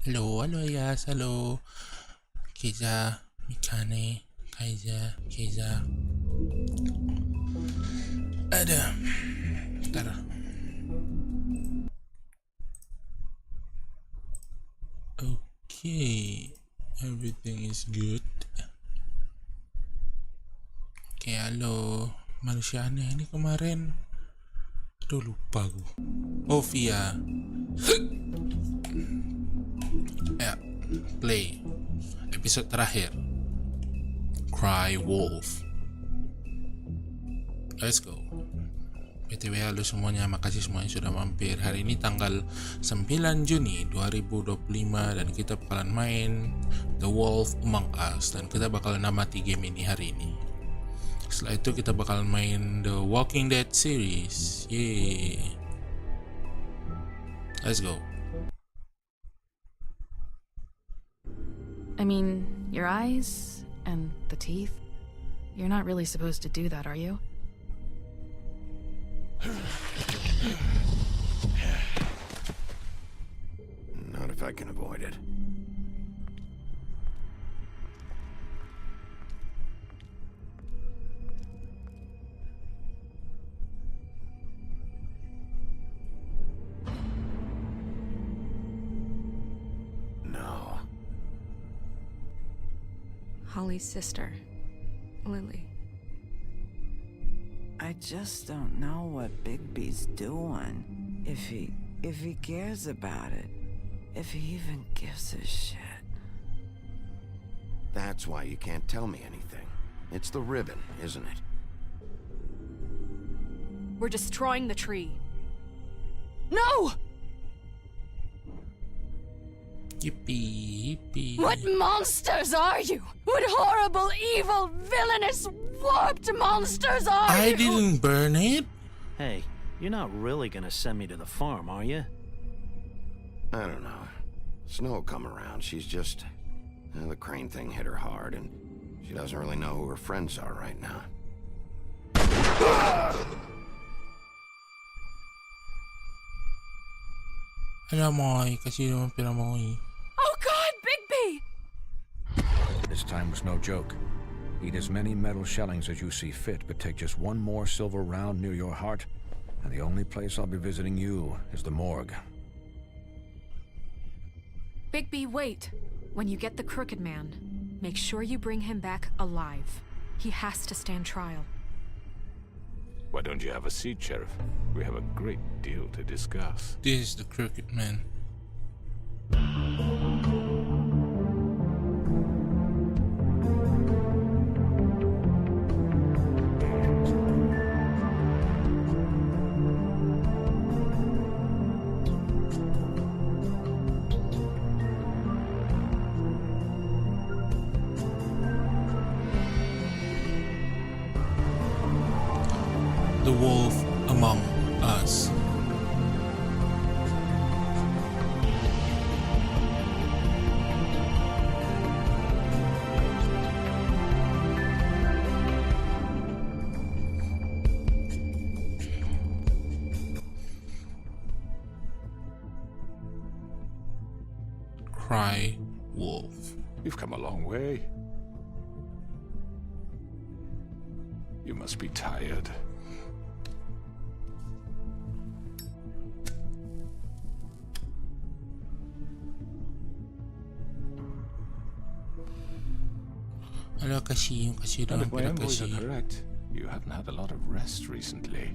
Hallo, hallo, yes, hallo. Kiza, Mikane, Kaiza, Kiza. Ada. Tara. Okay. Everything is good. Okay, halo. Manusia aneh ini kemarin. Aduh, lupa gue. Oh, via. Ya, play. Episode terakhir. Cry Wolf. Let's go. BTW halo semuanya, makasih semuanya sudah mampir. Hari ini tanggal 9 Juni 2025 dan kita bakalan main The Wolf Among Us dan kita bakalan namati game ini hari ini. Setelah itu kita bakalan main The Walking Dead series. Yeay. Let's go. I mean, your eyes and the teeth. You're not really supposed to do that, are you? Not if I can avoid it. No. Holly's sister, Lily. I just don't know what Bigby's doing. If he cares about it. If he even gives a shit. That's why you can't tell me anything. It's the ribbon, isn't it? We're destroying the tree. No! Yippee, yippee. What monsters are you? What horrible, evil, villainous, warped monsters are you? I didn't burn it. Hey, you're not really gonna send me to the farm, are you? I don't know. Snow will come around. She's just... the Crane thing hit her hard, and she doesn't really know who her friends are right now. Alamoy, kasi naman pinamoy. Oh God, Bigby! This time was no joke. Eat as many metal shellings as you see fit, but take just one more silver round near your heart, and the only place I'll be visiting you is the morgue. Bigby, wait. When you get the Crooked Man, make sure you bring him back alive. He has to stand trial. Why don't you have a seat, Sheriff? We have a great deal to discuss. This is the Crooked Man. The Wolf Among Us. Cry Wolf. You've come a long way. You must be tired. Ala kasi yung kasi And doon if my envoys are pinagkasi. correct, you haven't had a lot of rest recently.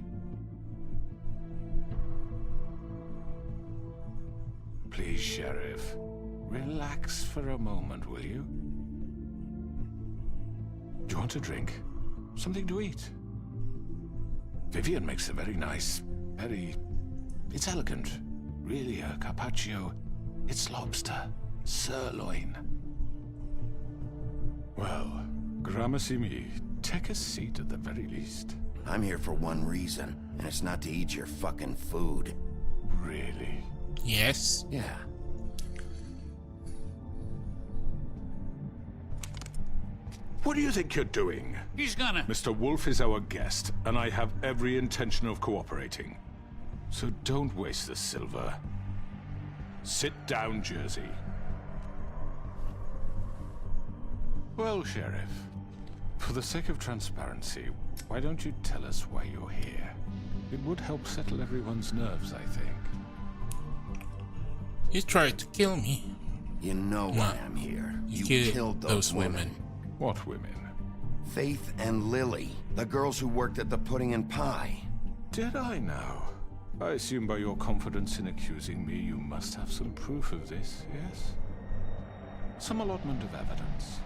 Please, Sheriff, relax for a moment, will you? Do you want a drink? Something to eat? Vivian makes a very nice, it's elegant. Really, a carpaccio. It's lobster, sirloin. Well, gramercy me. Take a seat at the very least. I'm here for one reason, and it's not to eat your fucking food. Really? Yes. Yeah. What do you think you're doing? He's gonna... Mr. Wolf is our guest, and I have every intention of cooperating. So don't waste the silver. Sit down, Jersey. Well, Sheriff, for the sake of transparency, why don't you tell us why you're here? It would help settle everyone's nerves, I think. You tried to kill me. You know why I'm here. You You killed killed those women. What women? Faith and Lily, the girls who worked at the Pudding and Pie. Did I now? I assume by your confidence in accusing me, you must have some proof of this, yes? Some allotment of evidence.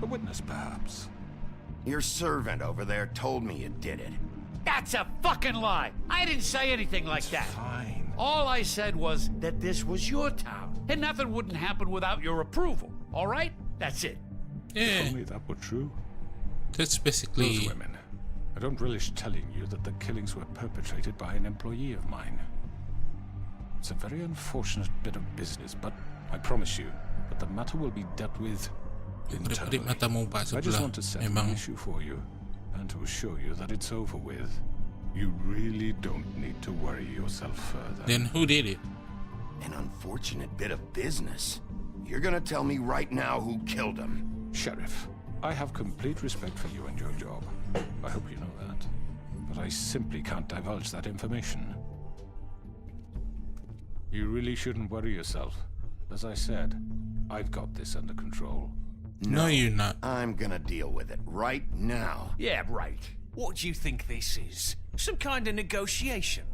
A witness, perhaps. Your servant over there told me you did it. That's a fucking lie. I didn't say anything like that. Fine. All I said was that this was your town, and nothing wouldn't happen without your approval. All right? That's it. Yeah, If only that were true. that's Those basically... women. I don't relish telling you that the killings were perpetrated by an employee of mine. It's a very unfortunate bit of business, but I promise you that the matter will be dealt with internally. Kedip mata mo pa I just sebelah. want to settle the Memang issue for you, and to assure you that it's over with. You really don't need to worry yourself further. then who did it? An unfortunate bit of business. You're gonna tell me right now who killed him. Sheriff, I have complete respect for you and your job. I hope you know that. But I simply can't divulge that information. You really shouldn't worry yourself. As I said, I've got this under control. No, you're not. I'm gonna deal with it right now. Yeah, right. What do you think this is? Some kind of negotiation?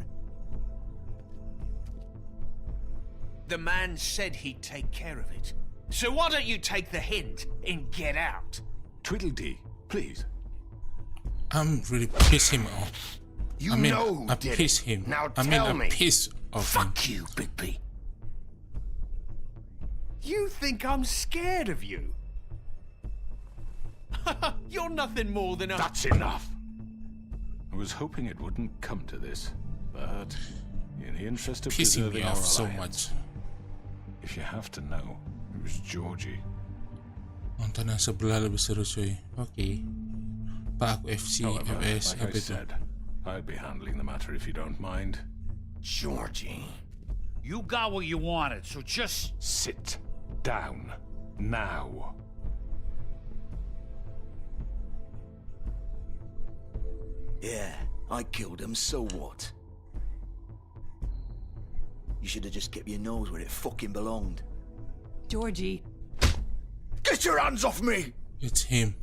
The man said he'd take care of it. So why don't you take the hint and get out? Tweedledee, please. I'm really piss him off. You I mean, know who I did piss it. him. Now I mean, tell I me. piss off him. Fuck you, Bigby. You think I'm scared of you? You're nothing more than a... That's enough! I was hoping it wouldn't come to this, but in the interest of Pissing preserving me our off so alliance, much. if you have to know, it was Georgie. Ang tanang sebelah lebih seru cuy. Okay. Pak aku FC, However, FS, like I apa itu? said, I'll be handling the matter if you don't mind. Georgie. You got what you wanted, so just... Sit down now. Yeah, I killed him, so what? You should have just kept your nose where it fucking belonged. Georgie. Get your hands off me! It's him.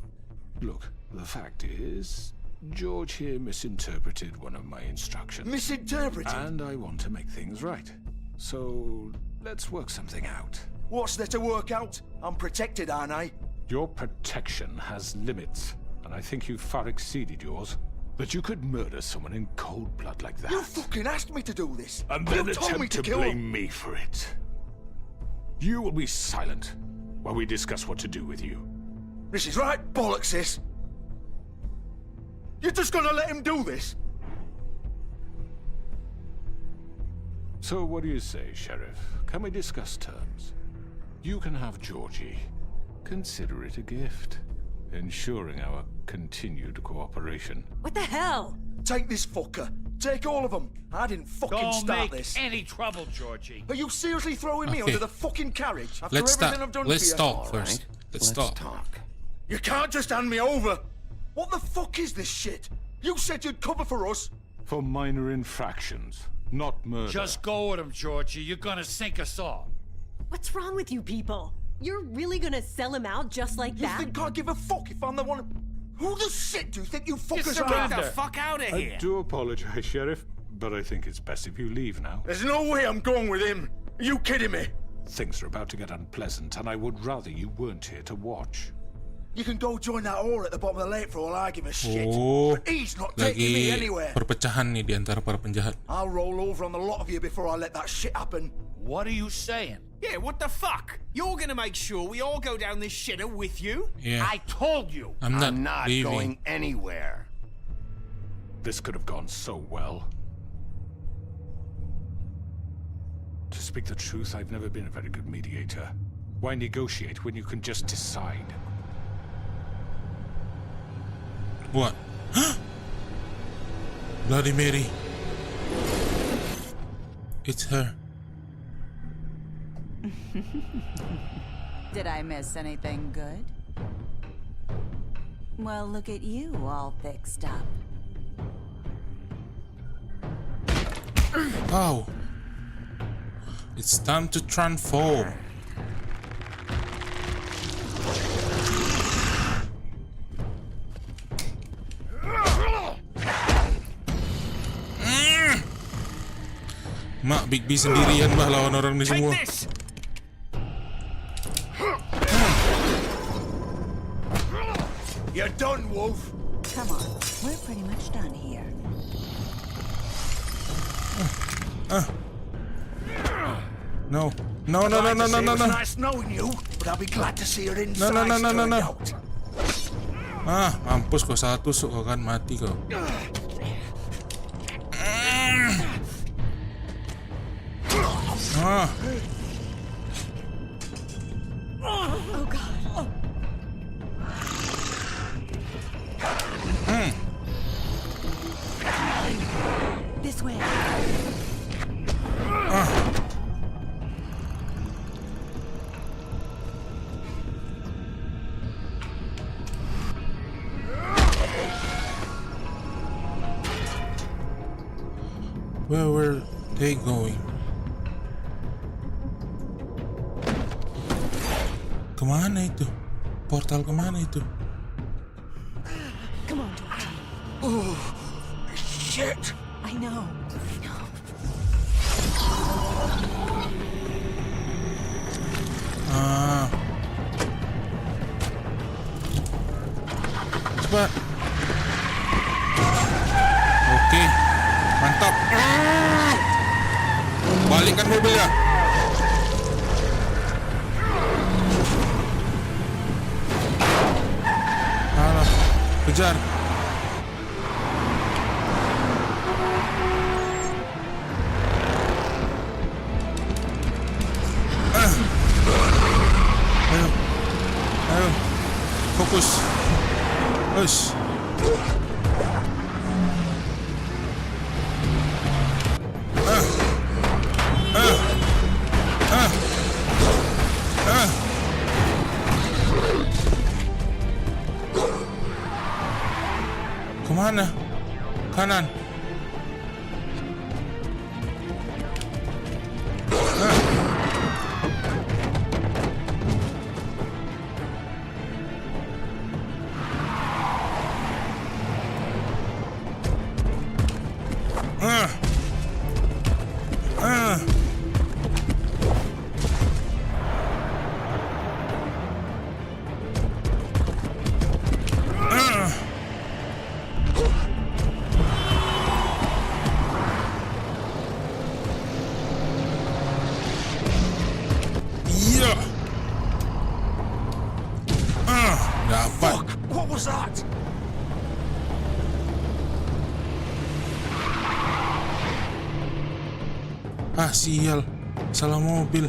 Look, the fact is, George here misinterpreted one of my instructions. Misinterpreted? And I want to make things right. So, let's work something out. What's there to work out? I'm protected, aren't I? Your protection has limits, and I think you've far exceeded yours. That you could murder someone in cold blood like that. You fucking asked me to do this! And then you told me attempt to to kill blame him! me for it. You will be silent while we discuss what to do with you. This is right bollocks, sis! You're just gonna let him do this? So what do you say, Sheriff? Can we discuss terms? You can have Georgie. Consider it a gift, ensuring our continued cooperation. What the hell? Take this fucker. Take all of them. I didn't fucking Don't start make this. any trouble, Georgie. Are you seriously throwing me Okay. under the fucking carriage after Let's everything start. I've done Let's for you? talk All first. right, Let's let's talk. talk. You can't just hand me over. What the fuck is this shit? You said you'd cover for us. For minor infractions, not murder. Just go with him, Georgie. You're gonna sink us all. What's wrong with you people? You're really gonna sell him out just like You that? think I give a fuck if I'm the one? Who the shit do you think you fuckers surrender. are? Get the fuck out of I here! do apologize, Sheriff, but I think it's best if you leave now. There's no way I'm going with him. Are you kidding me? Things are about to get unpleasant, and I would rather you weren't here to watch. You can go join that whore at the bottom of the lake for all I give a shit. Oh, But he's not taking me lagi anywhere. perpecahan nih di antara para penjahat. I'll roll over on the lot of you before I let that shit happen. What are you saying? Yeah, what the fuck? You're gonna make sure we all go down this shitter with you? Yeah, I told you. I'm I'm not leaving. going anywhere. This could have gone so well. To speak the truth, I've never been a very good mediator. Why negotiate when you can just decide? What? Bloody Mary. It's her. Did I miss anything good? Well, look at you, all fixed up. Oh. It's time to transform. Mak, Bigby sendirian bah lawan orang ni semua. You're done, Wolf. Come on, we're pretty much done here. No. No. It's nice knowing you, but I'll be glad to see your insides turned out. Mampus kau satu tusuk kau kan mati kau. Oh God. This way. Where were they going? Kemana itu? Portal kemana itu? Come on, Doctor. Oh, shit. I know. Cepat. Oke. Mantap. Balikkan mobilnya. Alah, kejar. Ayo. Fokus. Hush. Kemana? Kanan. Sial, salah mobil.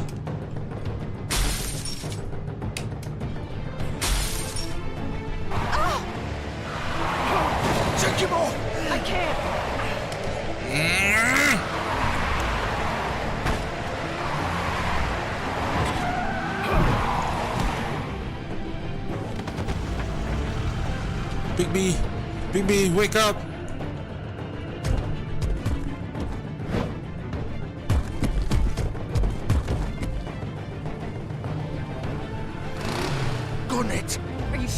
Take him off. I can't. Bigby, wake up.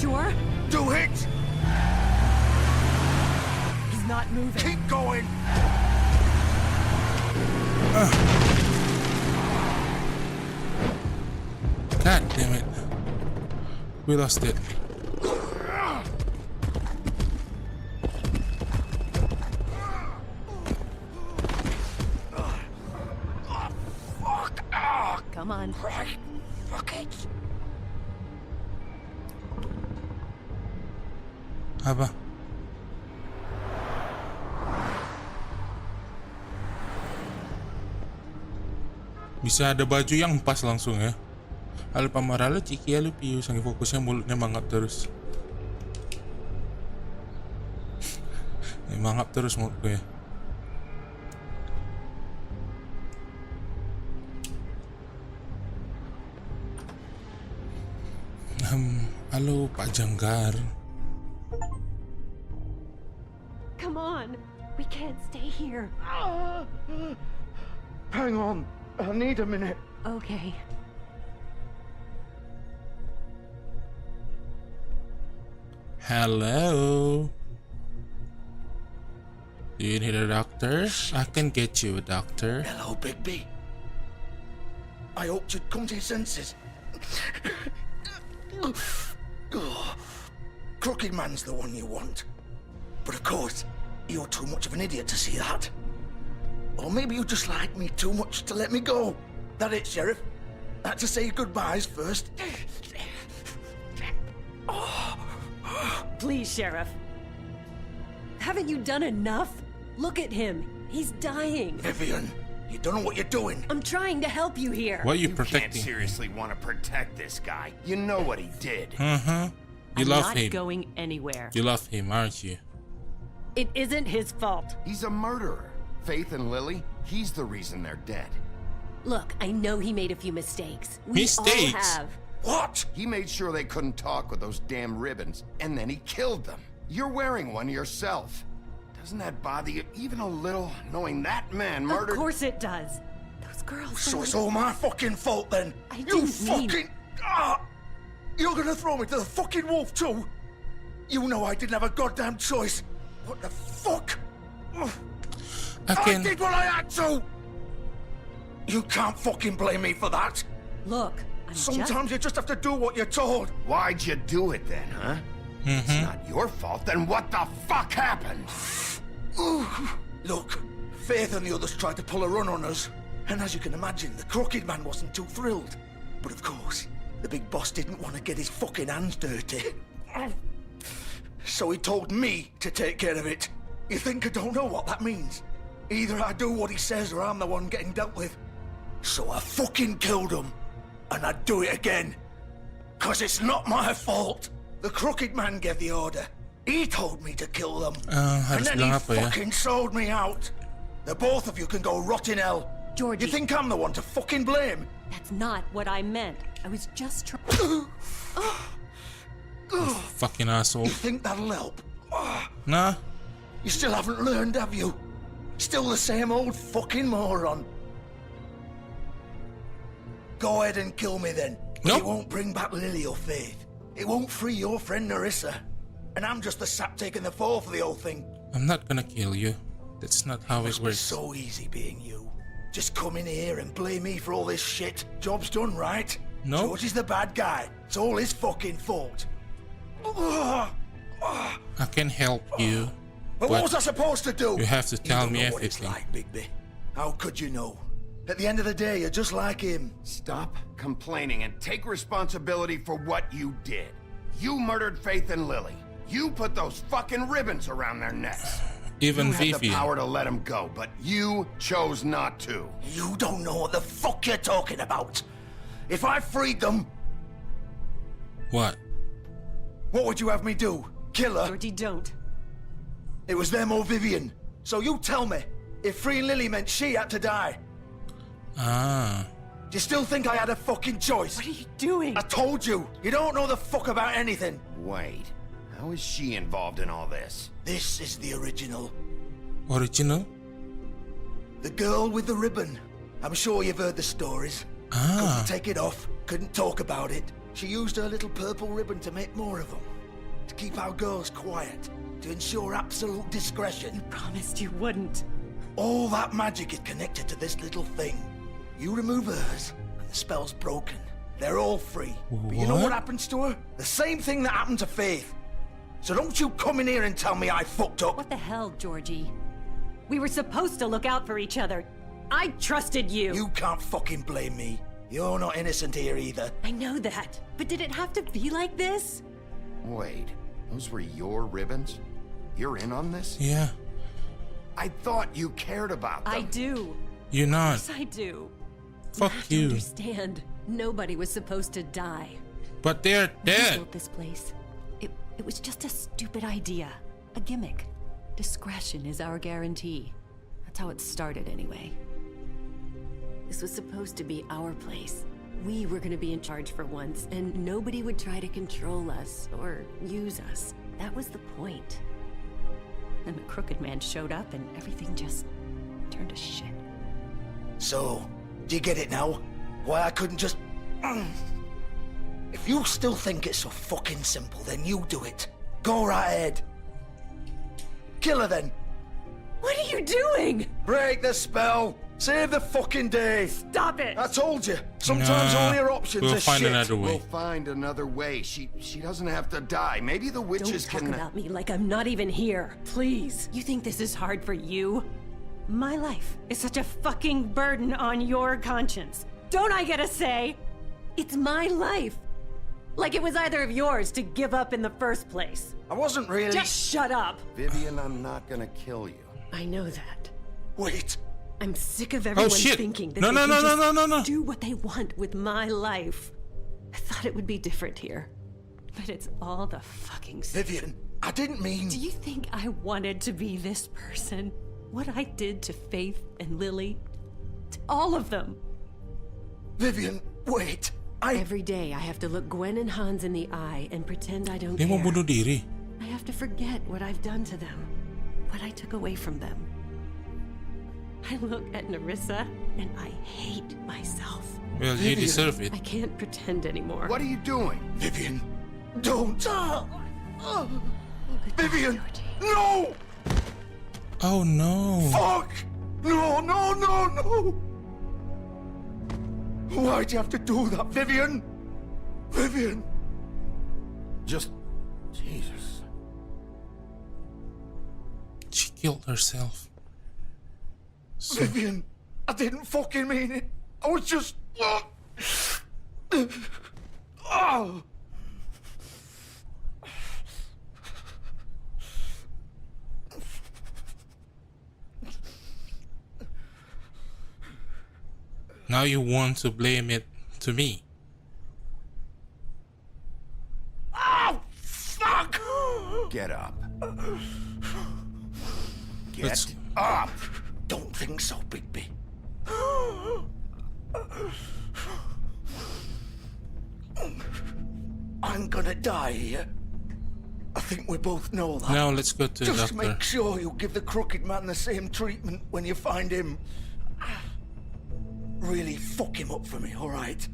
Sure? Do it! He's not moving. Keep going! God damn it. We lost it. Come on. Right. Fuck it. Apa? Bisa ada baju yang pas langsung ya. Al pamaralo ciki lu piu sangi fokusnya mulutnya mangap terus. Mangap terus mulutku ya. Halo, Pak Janggar. Come on. We can't stay here. Hang on. I need a minute. Okay. Hello. Do you need a doctor? I can get you a doctor. Hello, Bigby. I hoped you'd come to your senses. Crooked Man's the one you want. But of course, you're too much of an idiot to see that. Or maybe you just like me too much to let me go. That it, Sheriff? I had to say goodbyes first. Please, Sheriff. Haven't you done enough? Look at him. He's dying. Vivian, you don't know what you're doing. I'm trying to help you here. What are you Can't protecting? seriously want to protect this guy. You know what he did. You love not him. going anywhere. You love him, aren't you? It isn't his fault. He's a murderer. Faith and Lily, he's the reason they're dead. Look, I know he made a few mistakes. We Mistakes? all have. What? He made sure they couldn't talk with those damn ribbons, and then he killed them. You're wearing one yourself. Doesn't that bother you even a little, knowing that man murdered... Of course it does. Those girls... So it's all my fucking fault then? I You didn't fucking... mean... You're gonna throw me to the fucking wolf too? You know I didn't have a goddamn choice. What the fuck? I did what I had to! You can't fucking blame me for that. Look, Sometimes you just have to do what you're told. Why'd you do it then, huh? It's not your fault, then what the fuck happened? Look, Faith and the others tried to pull a run on us. And as you can imagine, the Crooked Man wasn't too thrilled. But of course, the big boss didn't want to get his fucking hands dirty. So he told me to take care of it. You think I don't know what that means? Either I do what he says or I'm the one getting dealt with. So I fucking killed him. And I'd do it again. 'Cause it's not my fault. The Crooked Man gave the order. He told me to kill them. And then he fucking sold me out. The both of you can go rot in hell. Georgie. You think I'm the one to fucking blame? That's not what I meant. I was just trying... Fucking asshole. You think that'll help? Nah. You still haven't learned, have you? Still the same old fucking moron. Go ahead and kill me then. Nope. It won't bring back Lily or Faith. It won't free your friend Narissa. And I'm just the sap taking the fall for the whole thing. I'm not gonna kill you. That's not how it It's works. so easy being you. Just come in here and blame me for all this shit. Job's done, right? No. George is the bad guy. It's all his fucking fault. I can help you. But what was I supposed to do? You have to tell don't me know what it's everything. like, Bigby. How could you know? At the end of the day, you're just like him. Stop complaining and take responsibility for what you did. You murdered Faith and Lily. You put those fucking ribbons around their necks. Even you had the Vivian. power to let them go, but you chose not to. You don't know what the fuck you're talking about. If I freed them, What? what would you have me do? Kill her? Georgie, don't. It was them or Vivian. So you tell me, if freeing Lily meant she had to die, Ah. do you still think I had a fucking choice? What are you doing? I told you, you don't know the fuck about anything. Wait, how is she involved in all this? This is the original. Original? The girl with the ribbon. I'm sure you've heard the stories. Ah. Couldn't take it off, couldn't talk about it. She used her little purple ribbon to make more of them. To keep our girls quiet. To ensure absolute discretion. Promised you wouldn't. All that magic is connected to this little thing. You remove hers, and the spell's broken. They're all free. But you know what happens to her? The same thing that happened to Faith. So don't you come in here and tell me I fucked up. What the hell, Georgie? We were supposed to look out for each other. I trusted you. You can't fucking blame me. You're not innocent here either. I know that. But did it have to be like this? Wait, those were your ribbons? You're in on this? Yeah. I thought you cared about them. I do. You're not. Yes, I do. Fuck I you. understand. Nobody was supposed to die. But they're We dead. built this place. It was just a stupid idea. A gimmick. Discretion is our guarantee. That's how it started anyway. This was supposed to be our place. We were gonna be in charge for once, and nobody would try to control us or use us. That was the point. Then the crooked man showed up and everything just turned to shit. So, do you get it now? Why I couldn't just... If you still think it's so fucking simple, then you do it. Go right ahead. Kill her then. What are you doing? Break the spell. Save the fucking day. Stop it. I told you. Sometimes all your options we'll are find shit. another way. We'll find another way. She doesn't have to die. Maybe the witches Don't talk can... about me like I'm not even here. Please. You think this is hard for you? My life is such a fucking burden on your conscience. Don't I get a say? It's my life. Like it was either of yours to give up in the first place. I wasn't really... Just shut up. Vivian, I'm not gonna kill you. I know that. Wait. I'm sick of everyone thinking that No, they no, can no, just no, no, no, no. do what they want with my life. I thought it would be different here. But it's all the fucking same. Vivian, I didn't mean... Do you think I wanted to be this person? What I did to Faith and Lily? To all of them. Vivian, wait. Every day I have to look Gwen and Hans in the eye and pretend I don't Dia mau care. bunuh diri. I have to forget what I've done to them. What I took away from them. I look at Nerissa and I hate myself. Well, you deserve it. I can't pretend anymore. What are you doing? Vivian, don't. Vivian, no! Oh no. Fuck! No, no, no, no! Why'd you have to do that, Vivian? Vivian! Just... Jesus. She killed herself. Vivian, I didn't fucking mean it. I was just... Oh. Now you want to blame it to me. Oh, fuck! Get up. Let's- Get up! Don't think so, Bigby. I'm gonna die here. I think we both know that. Now let's go to the Just doctor. make sure you give the crooked man the same treatment when you find him. Really fuck him up for me, all right?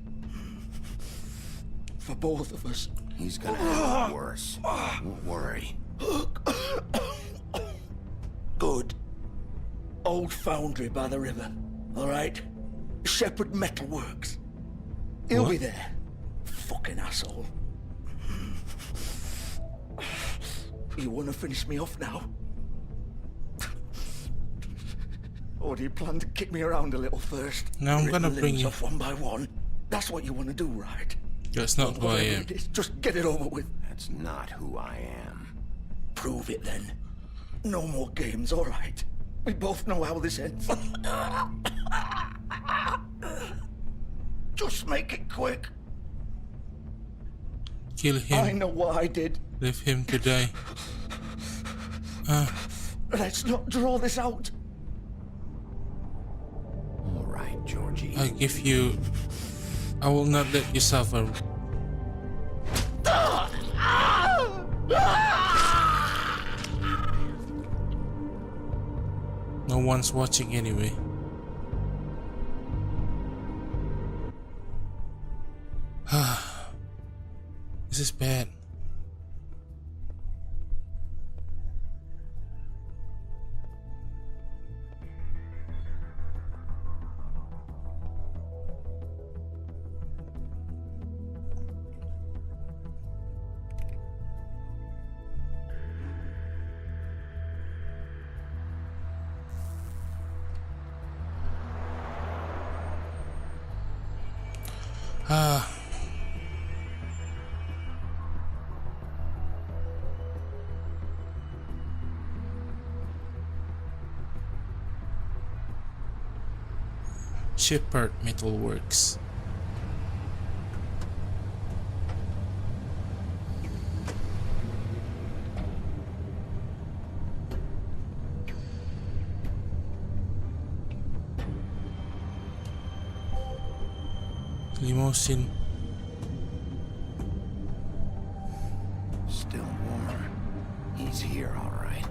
For both of us. He's gonna have it worse. Don't worry. Good. Old foundry by the river, all right? Shepherd Metalworks. He'll be there. Fucking asshole. You want to finish me off now? Or do you plan to kick me around a little first? No, I'm Rip gonna the bring limbs you. off one by one. That's what you want to do, right? That's not who I Whatever am. it is, just get it over with. That's not who I am. Prove it then. No more games, all right? We both know how this ends. Just make it quick. Kill I him. know what I did. Leave him to die. Let's not draw this out. All right, Georgie. I give you. I will not let you suffer. No one's watching anyway. This is bad. Shepherd Metalworks. Limousine. Still warm. He's here, all right.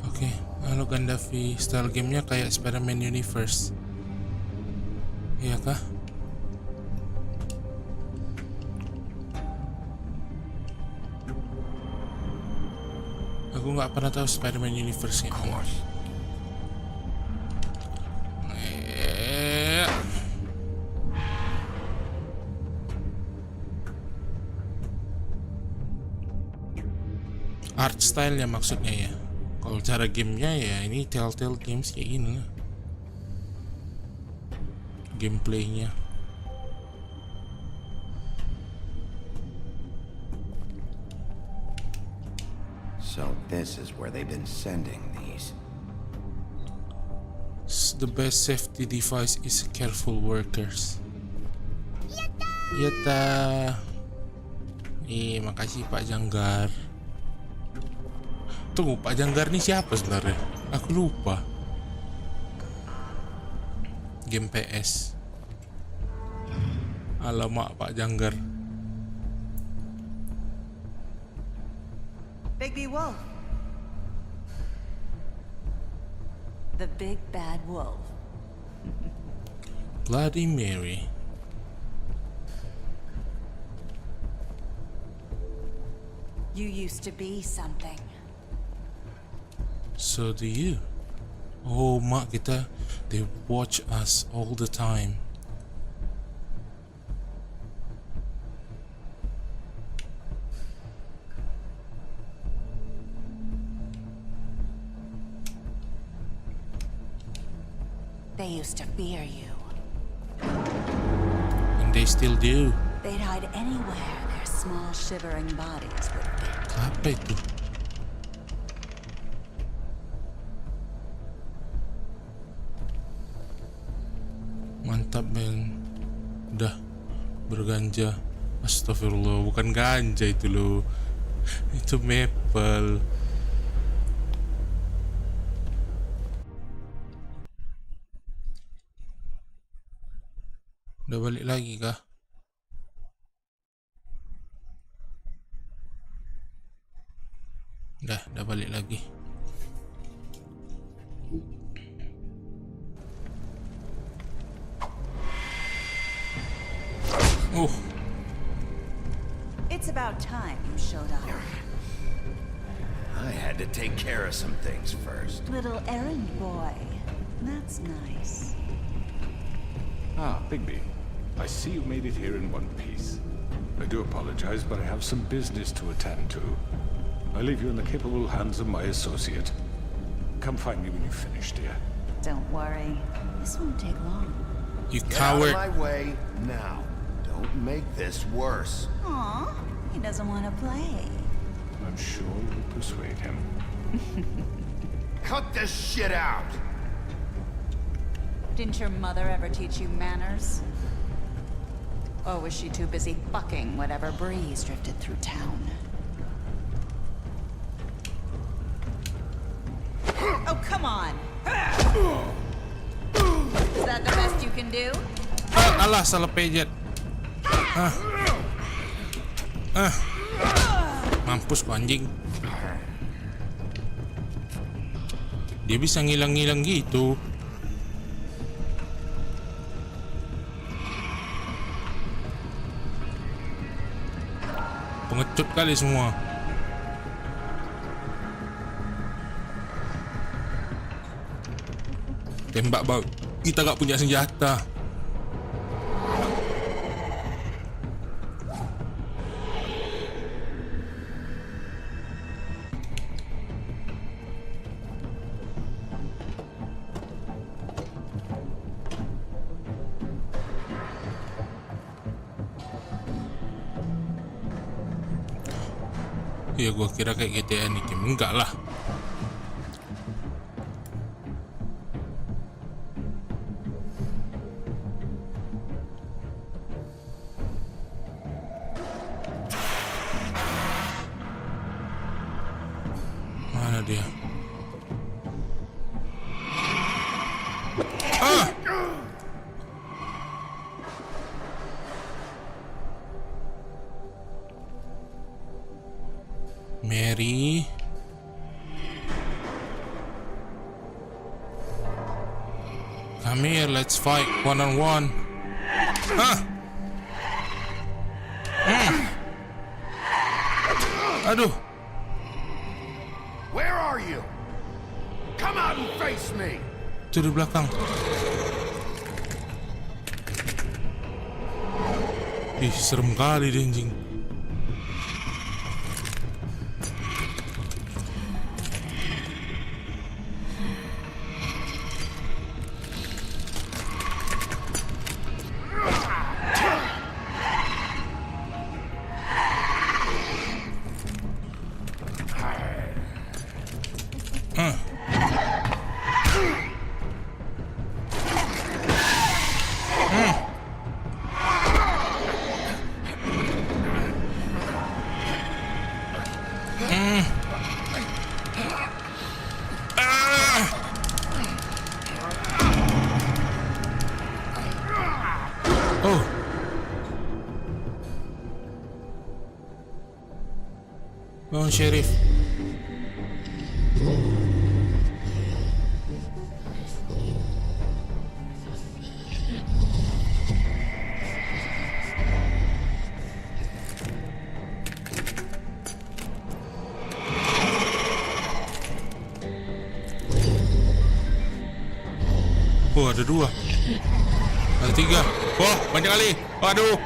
Oke, halo Gandafi. Style gamenya kayak Spider-Man Universe. Iya kah? Aku nggak pernah tahu Spider-Man Universe gimana. Art style-nya maksudnya ya. Kalau cara gamenya ya ini Telltale Games kayak gini lah. Gameplaynya. So this is where they've been sending these. The best safety device is careful workers. Yata. Makasih Pak Janggar. Tunggu, Pak Janggar ini siapa sebenarnya? Aku lupa. Game PS. Alamak Pak Janggar. Bigby Wolf. The big bad wolf. Bloody Mary. You used to be something. So do you. Oh mak kita, they watch us all the time. They used to fear you. And they still do. They'd hide anywhere their small shivering bodies would be. Apa itu? Mantap men. Udah berganja. Astagfirullah, bukan ganja itu loh. Itu maple. Udah balik lagi kah? Udah balik lagi. It's about time you showed up. I had to take care of some things first. Little errand boy. That's nice. Ah, Bigby. I see you made it here in one piece. I do apologize, but I have some business to attend to. I leave you in the capable hands of my associate. Come find me when you've finished, dear. Don't worry. This won't take long. You Get out of coward. my way now. Don't make this worse. Aw, he doesn't want to play. I'm sure you'll persuade him. Cut this shit out! Didn't your mother ever teach you manners? Or was she too busy fucking whatever breeze drifted through town? Oh, come on! Is that the best you can do? Alah, salah pejet. Mampus ku anjing. Dia bisa ngilang-ngilang gitu. Pengecut kali semua. Tembak bau. Kita gak punya senjata. Ya gua kira kayak GTA nih game. Enggak lah. Mana dia? Come here, let's fight one on one. Aduh. Where are you? Come out and face me. Itu di belakang. Ih, serem kali dia anjing. Oh, Sheriff. Oh, ada 2. Ada 3. Wah, banyak kali. Waduh.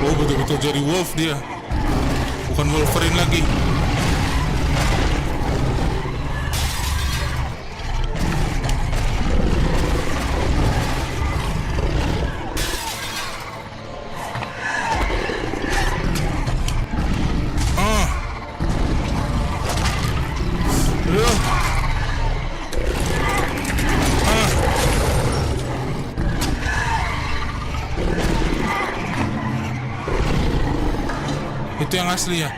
Oh, betul-betul jadi wolf dia. Bukan Wolverine lagi. Itu yang asli ya?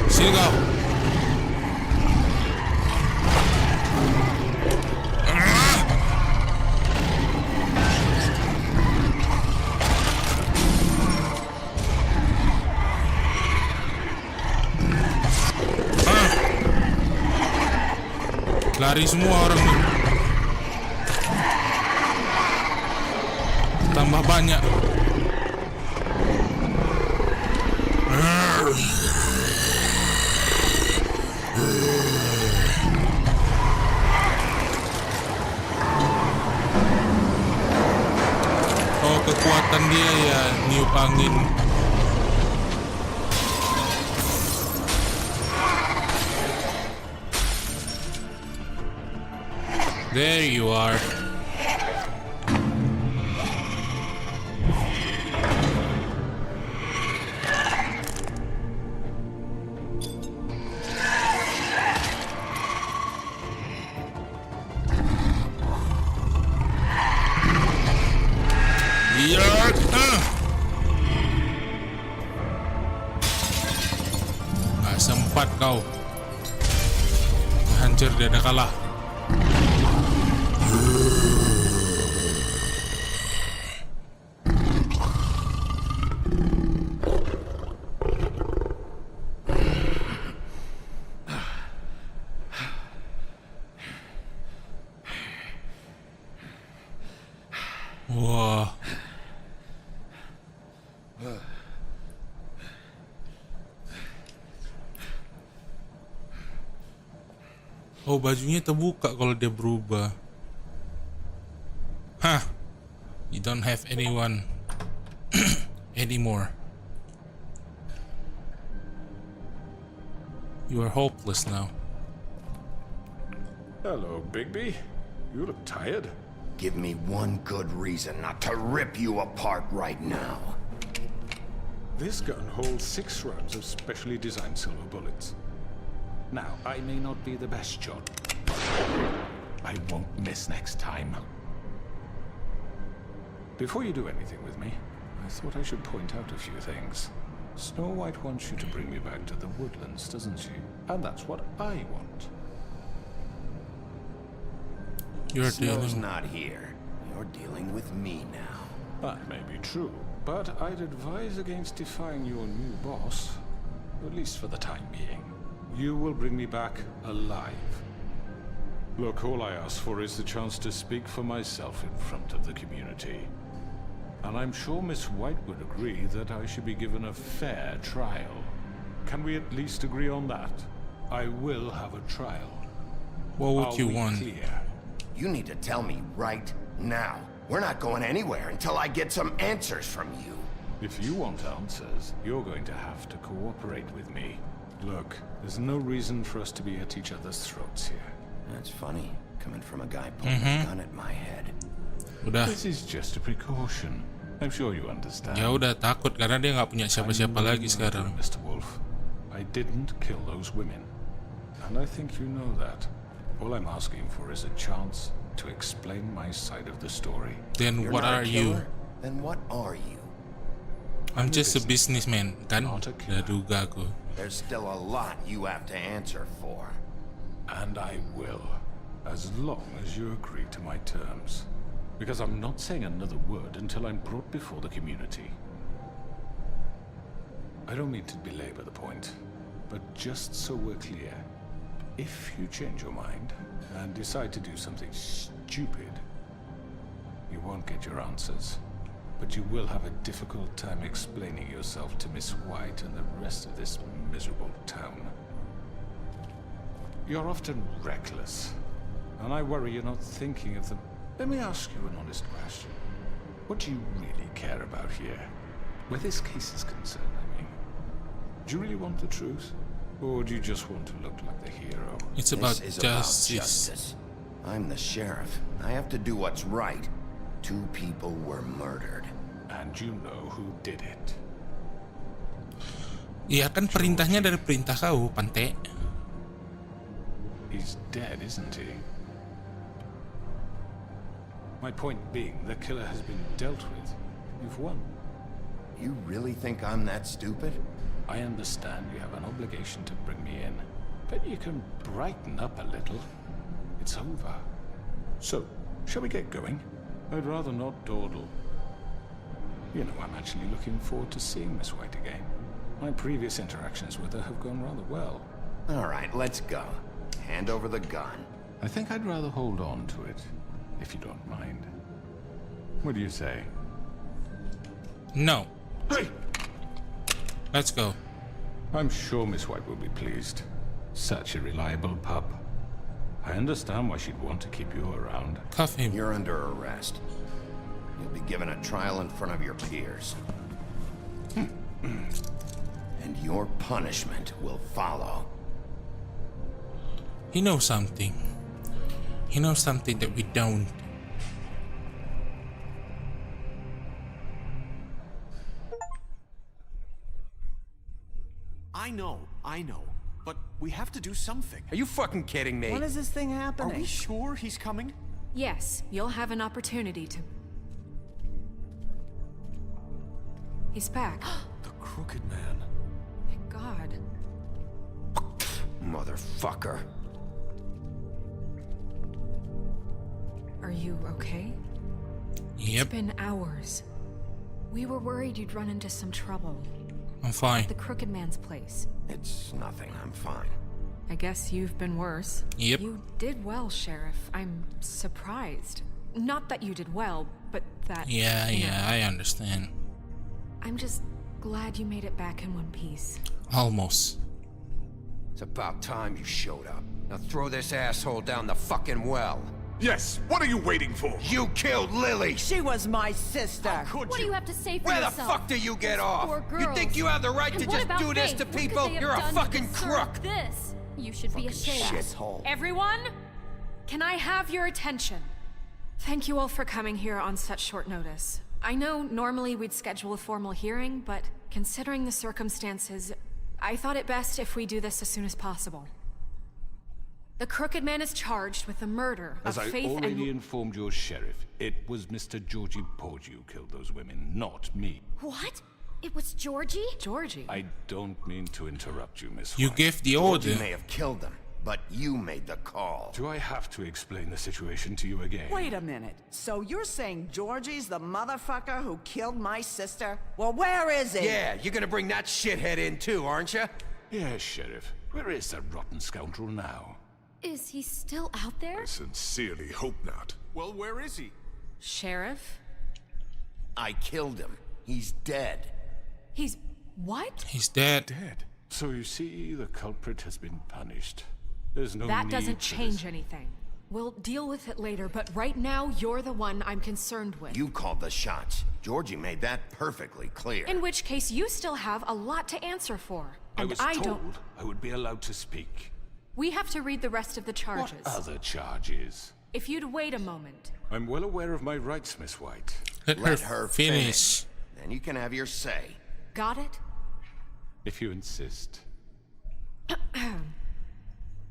Sini kau. Lari semua orang nih. Tambah banyak. Oh, kekuatan dia ya niup angin. There you are. Gak sempat kau. Hancur, dia ada kalah. Wah. Oh, bajunya terbuka kalau dia berubah. Hah. You don't have anyone anymore. You are hopeless now. Hello, Bigby. You look tired. Give me one good reason not to rip you apart right now. This gun holds 6 rounds of specially designed silver bullets. Now, I may not be the best shot. I won't miss next time. Before you do anything with me, I thought I should point out a few things. Snow White wants you to bring me back to the Woodlands, doesn't she? And that's what I want. Snow's not here. You're dealing with me now. That may be true, but I'd advise against defying your new boss, at least for the time being. You will bring me back alive. Look, all I ask for is the chance to speak for myself in front of the community. And I'm sure Miss White would agree that I should be given a fair trial. Can we at least agree on that? I will have a trial. What would you want? Clear? You need to tell me right now. We're not going anywhere until I get some answers from you. If you want answers, you're going to have to cooperate with me. Look, there's no reason for us to be at each other's throats here. That's funny, coming from a guy pulling a gun at my head. Udah. This is just a precaution. I'm sure you understand. Ya udah, takut karena dia nggak punya siapa-siapa lagi sekarang. Mr. Wolf, I didn't kill those women, and I think you know that. All I'm asking for is a chance to explain my side of the story. Then what are you? Then what are you? I'm just a businessman, kan? Udah duga aku. There's still a lot you have to answer for. And I will, as long as you agree to my terms. Because I'm not saying another word until I'm brought before the community. I don't mean to belabor the point, but just so we're clear, if you change your mind and decide to do something stupid, you won't get your answers, but you will have a difficult time explaining yourself to Miss White and the rest of this miserable town. You're often reckless, and I worry you're not thinking of the... Let me ask you an honest question. What do you really care about here? Where this case is concerned, I mean. Do you really want the truth? Or do you just want to look like the hero? It's about justice. I'm the sheriff. I have to do what's right. 2 people were murdered. And you know who did it. Iya kan perintahnya dari perintah kau, Pante. He's dead, isn't he? My point being, the killer has been dealt with. You've won. You really think I'm that stupid? I understand you have an obligation to bring me in, but you can brighten up a little. It's over. So, shall we get going? I'd rather not dawdle. You know, I'm actually looking forward to seeing Miss White again. My previous interactions with her have gone rather well. All right, let's go. Hand over the gun. I think I'd rather hold on to it, if you don't mind. What do you say? No. Hey! Let's go. I'm sure Miss White will be pleased. Such a reliable pup. I understand why she'd want to keep you around. Cuff him. You're under arrest. You'll be given a trial in front of your peers. And your punishment will follow. He knows something. He knows something that we don't. I know, but we have to do something. Are you fucking kidding me? When is this thing Are happening? we sure he's coming? Yes, you'll have an opportunity to... He's back. The Crooked Man. Thank God. Motherfucker. Are you okay? Yep. It's been hours. We were worried you'd run into some trouble. I'm fine. At the Crooked Man's place. It's nothing. I'm fine. I guess you've been worse. Yep. You did well, Sheriff. I'm surprised. Not that you did well, but that... Yeah, you know, I understand. I'm just glad you made it back in one piece. Almost. It's about time you showed up. Now throw this asshole down the fucking well. Yes, what are you waiting for? You killed Lily! She was my sister. Could What do you have to say for Where yourself? the fuck do you get off? Poor You girls. think you have the right And to what just about do this Faith? to What could people? they have You're a done to fucking deserve crook! This. You should be ashamed. Shithole. Everyone, can I have your attention? Thank you all for coming here on such short notice. I know normally we'd schedule a formal hearing, but considering the circumstances, I thought it best if we do this as soon as possible. The Crooked Man is charged with the murder As of I Faith already and... informed your sheriff, it was Mr. Georgie Porgy who killed those women, not me. What? It was Georgie? Georgie? I don't mean to interrupt you, Miss You White. gave the order. You may have killed them, but you made the call. Do I have to explain the situation to you again? Wait a minute. So you're saying Georgie's the motherfucker who killed my sister? Well, where is he? Yeah, you're gonna bring that shithead in too, aren't you? Yes, Sheriff. Where is that rotten scoundrel now? Is he still out there? I sincerely hope not. Well, where is he? Sheriff? I killed him. He's dead. He's... what? He's dead. Dead. So you see, the culprit has been punished. There's no That need doesn't for change this. anything. We'll deal with it later, but right now, you're the one I'm concerned with. You called the shots. Georgie made that perfectly clear. In which case, you still have a lot to answer for. I And was I told don't... I would be allowed to speak. We have to read the rest of the charges. What other charges? If you'd wait a moment. I'm well aware of my rights, Miss White. Let her finish. Then you can have your say. Got it? If you insist.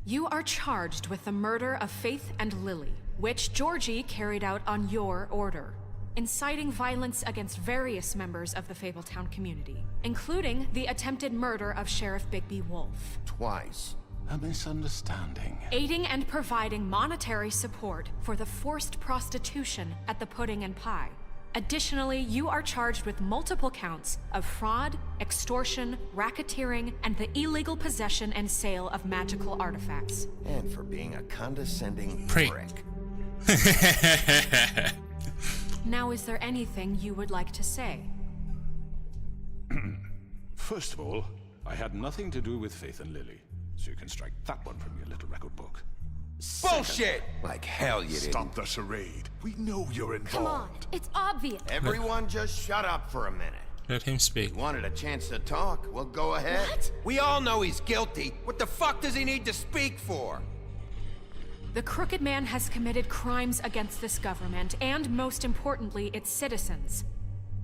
You are charged with the murder of Faith and Lily, which Georgie carried out on your order, inciting violence against various members of the Fabletown community, including the attempted murder of Sheriff Bigby Wolf. Twice. A misunderstanding. Aiding and providing monetary support for the forced prostitution at the Pudding and Pie. Additionally, you are charged with multiple counts of fraud, extortion, racketeering, and the illegal possession and sale of magical artifacts. And for being a condescending Prick. prick. Now, is there anything you would like to say? First of all, I had nothing to do with Faith and Lily, so you can strike that one from your little record book. Bullshit! Like hell you didn't. Stop the charade. We know you're involved. Come on, it's obvious. Everyone just shut up for a minute. Let him speak. You wanted a chance to talk? Well, go ahead. What? We all know he's guilty. What the fuck does he need to speak for? The Crooked Man has committed crimes against this government and, most importantly, its citizens.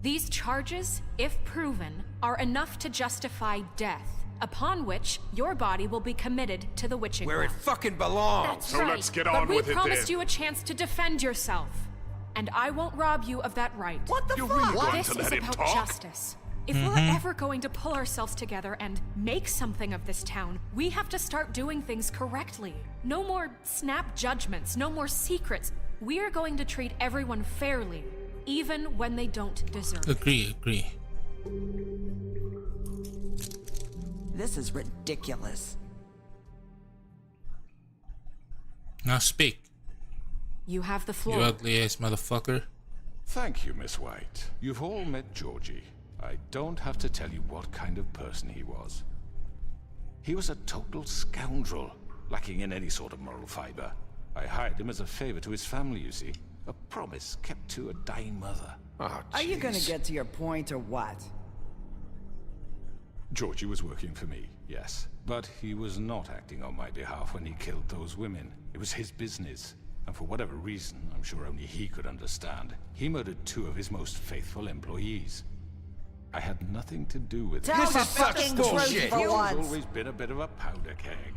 These charges, if proven, are enough to justify death, upon which your body will be committed to the witching Where it well. fucking belongs. That's So right. let's get But on we with it promised then. you a chance to defend yourself, and I won't rob you of that right. What the You're fuck? really going This to is let him about talk? justice. If we're ever going to pull ourselves together and make something of this town, we have to start doing things correctly. No more snap judgments, no more secrets. We are going to treat everyone fairly, even when they don't deserve it. Agree. This is ridiculous. Now speak. You have the floor. You ugly ass motherfucker. Thank you, Miss White. You've all met Georgie. I don't have to tell you what kind of person he was. He was a total scoundrel, lacking in any sort of moral fiber. I hired him as a favor to his family, you see. A promise kept to a dying mother. Oh, Are you gonna jeez. get to your point or what? Georgie was working for me, yes. But he was not acting on my behalf when he killed those women. It was his business. And for whatever reason, I'm sure only he could understand, he murdered 2 of his most faithful employees. I had nothing to do with it. Tell This the is such fucking bullshit. truth for He's once. always been a bit of a powder keg.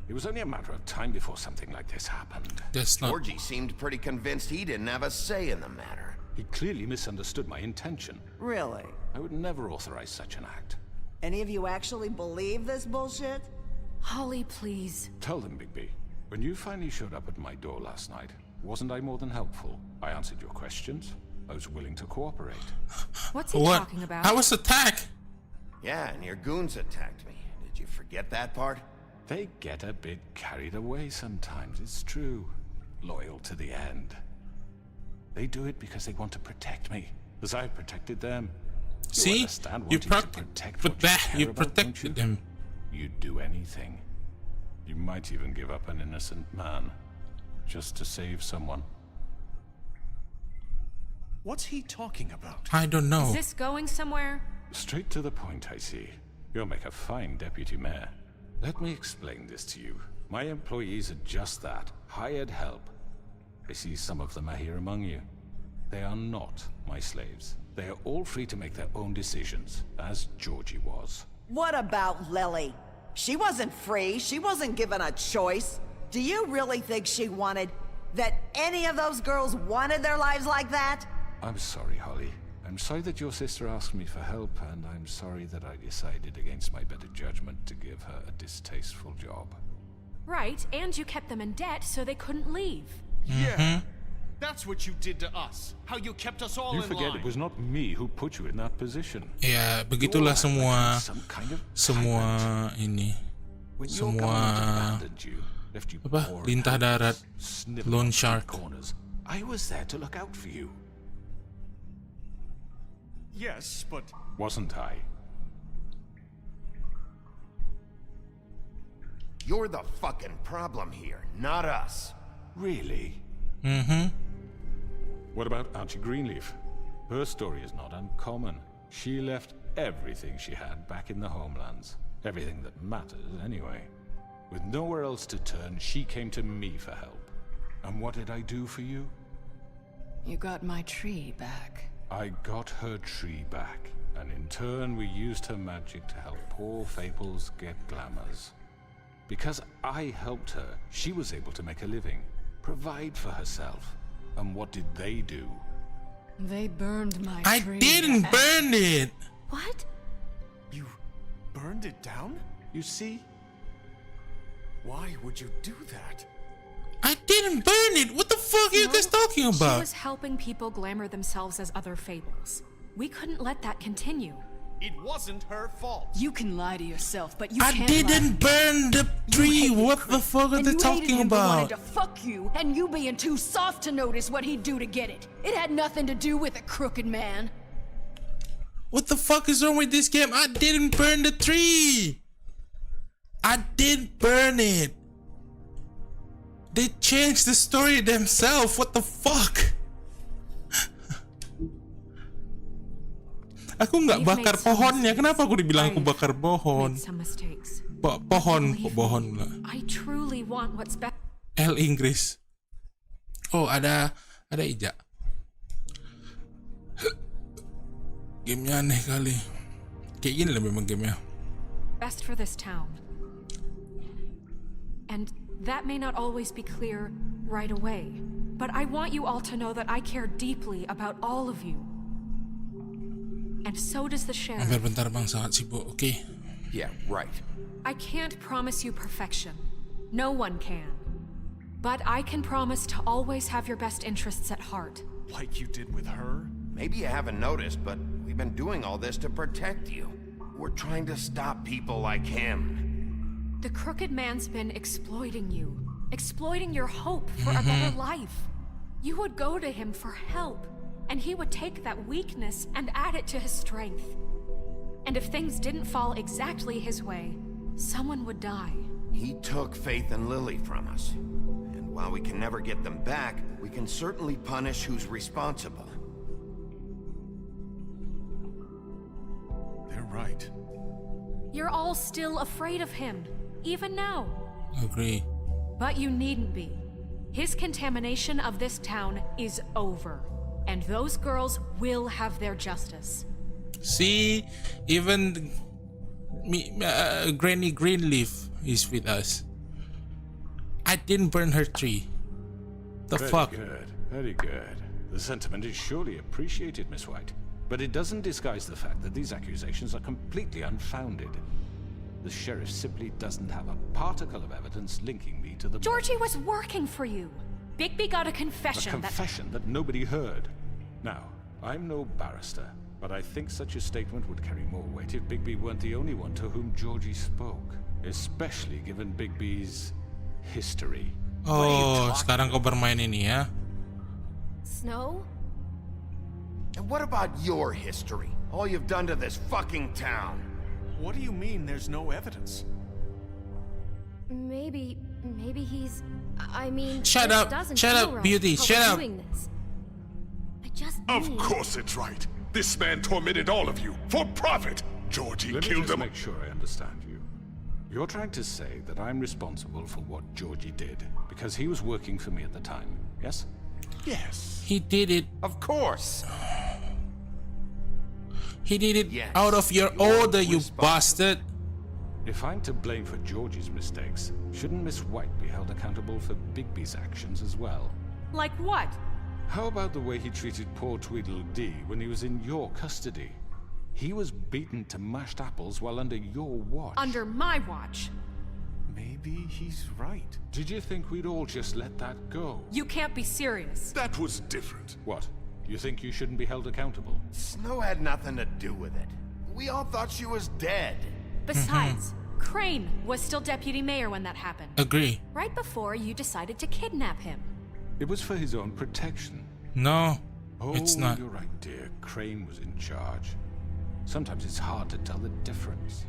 It was only a matter of time before something like this happened. That's not. Georgie seemed pretty convinced he didn't have a say in the matter. He clearly misunderstood my intention. Really? I would never authorize such an act. Any of you actually believe this bullshit? Holly, please. Tell them, Bigby. When you finally showed up at my door last night, wasn't I more than helpful? I answered your questions. I was willing to cooperate. What's he What? talking about? I was attacked. Yeah, and your goons attacked me. Did you forget that part? They get a bit carried away sometimes, it's true. Loyal to the end. They do it because they want to protect me, as I've protected them. See? understand You wanting to protect what you care you about, don't protected you? him. You'd do anything. You might even give up an innocent man, just to save someone. What's he talking about? I don't know. Is this going somewhere? Straight to the point, I see. You'll make a fine deputy mayor. Let me explain this to you. My employees are just that, hired help. I see some of them are here among you. They are not my slaves. They are all free to make their own decisions, as Georgie was. What about Lily? She wasn't free. She wasn't given a choice. Do you really think she wanted... that any of those girls wanted their lives like that? I'm sorry, Holly. I'm sorry that your sister asked me for help, and I'm sorry that I decided against my better judgment to give her a distasteful job. Right, and you kept them in debt so they couldn't leave. Yeah. That's what you did to us. How you kept us all You in forget line. it was not me who put you in that position. Ya, begitulah semua ini. Semua apa? Lintah darat, loan shark. I was there to look out for you. Yes, but... Wasn't I? You're the fucking problem here, not us. Really? What about Auntie Greenleaf? Her story is not uncommon. She left everything she had back in the Homelands. Everything that matters, anyway. With nowhere else to turn, she came to me for help. And what did I do for you? You got my tree back. I got her tree back, and in turn we used her magic to help poor Fables get glamours. Because I helped her, she was able to make a living, provide for herself. And what did they do? They burned my I tree. didn't burn it. What? You burned it down? You see? Why would you do that? I didn't burn it. What the fuck are you guys talking She about? was helping people glamour themselves as other fables. We couldn't let that continue. It wasn't her fault. You can lie to yourself, but you I can't didn't burn the tree. What the fuck are they talking about? Wanted to fuck you, and you being too soft to notice what he'd do to get it. It had nothing to do with a crooked man. What the fuck is wrong with this game? I didn't burn the tree. I didn't burn it. They changed the story themselves. What the fuck? Aku nggak bakar pohonnya. Kenapa aku dibilang aku bakar pohon? Pohon, kok pohon lah. I truly want what's best. L Inggris. Oh, ada Ija. Gamenya aneh kali. Kayak gini lah memang gamenya. Best for this town. And that may not always be clear right away, but I want you all to know that I care deeply about all of you. And so does the sheriff. Bentar bang, sangat sibuk. Okay. Yeah, right. I can't promise you perfection. No one can. But I can promise to always have your best interests at heart. Like you did with her? Maybe you haven't noticed, but we've been doing all this to protect you. We're trying to stop people like him. The crooked man's been exploiting you. Exploiting your hope for a better life. You would go to him for help, and he would take that weakness and add it to his strength. And if things didn't fall exactly his way, someone would die. He took Faith and Lily from us. And while we can never get them back, we can certainly punish who's responsible. They're right. You're all still afraid of him, even now. Agree. But you needn't be. His contamination of this town is over. And those girls will have their justice. See, even Granny Greenleaf is with us. I didn't burn her tree. The fuck? Very good, very good. The sentiment is surely appreciated, Miss White. But it doesn't disguise the fact that these accusations are completely unfounded. The sheriff simply doesn't have a particle of evidence linking me to the... Georgie was working for you. Bigby got a confession. A confession that nobody heard. Now, I'm no barrister, but I think such a statement would carry more weight if Bigby weren't the only one to whom Georgie spoke. Especially given Bigby's history. Oh, sekarang kau bermain ini ya? Snow? And what about your history? All you've done to this fucking town? What do you mean there's no evidence? maybe he's... I mean... Shut this up! doesn't Shut feel up, right, Beauty! but Shut we're up! doing this. I just Of mean... course it's right. This man tormented all of you for profit. Georgie Let me killed just them. make sure I understand you. You're trying to say that I'm responsible for what Georgie did because he was working for me at the time, yes? Yes. He did it. Of course. He did it out of your order, you bastard. If I'm to blame for Georgie's mistakes, shouldn't Miss White be held accountable for Bigby's actions as well? Like what? How about the way he treated poor Tweedledee when he was in your custody? He was beaten to mashed apples while under your watch. Under my watch. Maybe he's right. Did you think we'd all just let that go? You can't be serious. That was different. What? You think you shouldn't be held accountable? Snow had nothing to do with it. We all thought she was dead. Besides, Crane was still deputy mayor when that happened. Agree. Right before you decided to kidnap him. It was for his own protection. No, Oh, it's not. You're right, dear. Crane was in charge. Sometimes it's hard to tell the difference.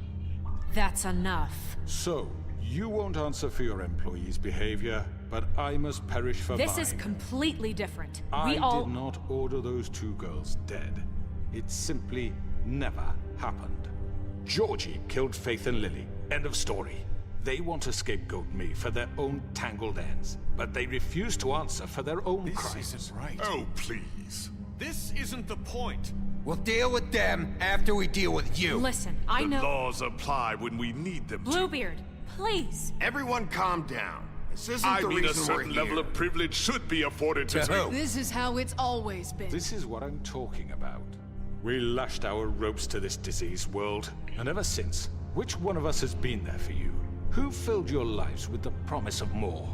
That's enough. So, you won't answer for your employees' behavior, but I must perish for This mine. is completely different. I We all... did not order those two girls dead. It simply never happened. Georgie killed Faith and Lily. End of story. They want to scapegoat me for their own tangled ends, but they refuse to answer for their own crimes. This isn't right. Oh, please. This isn't the point. We'll deal with them after we deal with you. Listen, I The know... laws apply when we need them to. Bluebeard, please. Everyone calm down. This isn't I the mean, a reason we're certain here. level of privilege should be afforded to who? This is how it's always been. This is what I'm talking about. We lashed our ropes to this diseased world, and ever since, which one of us has been there for you? Who filled your lives with the promise of more?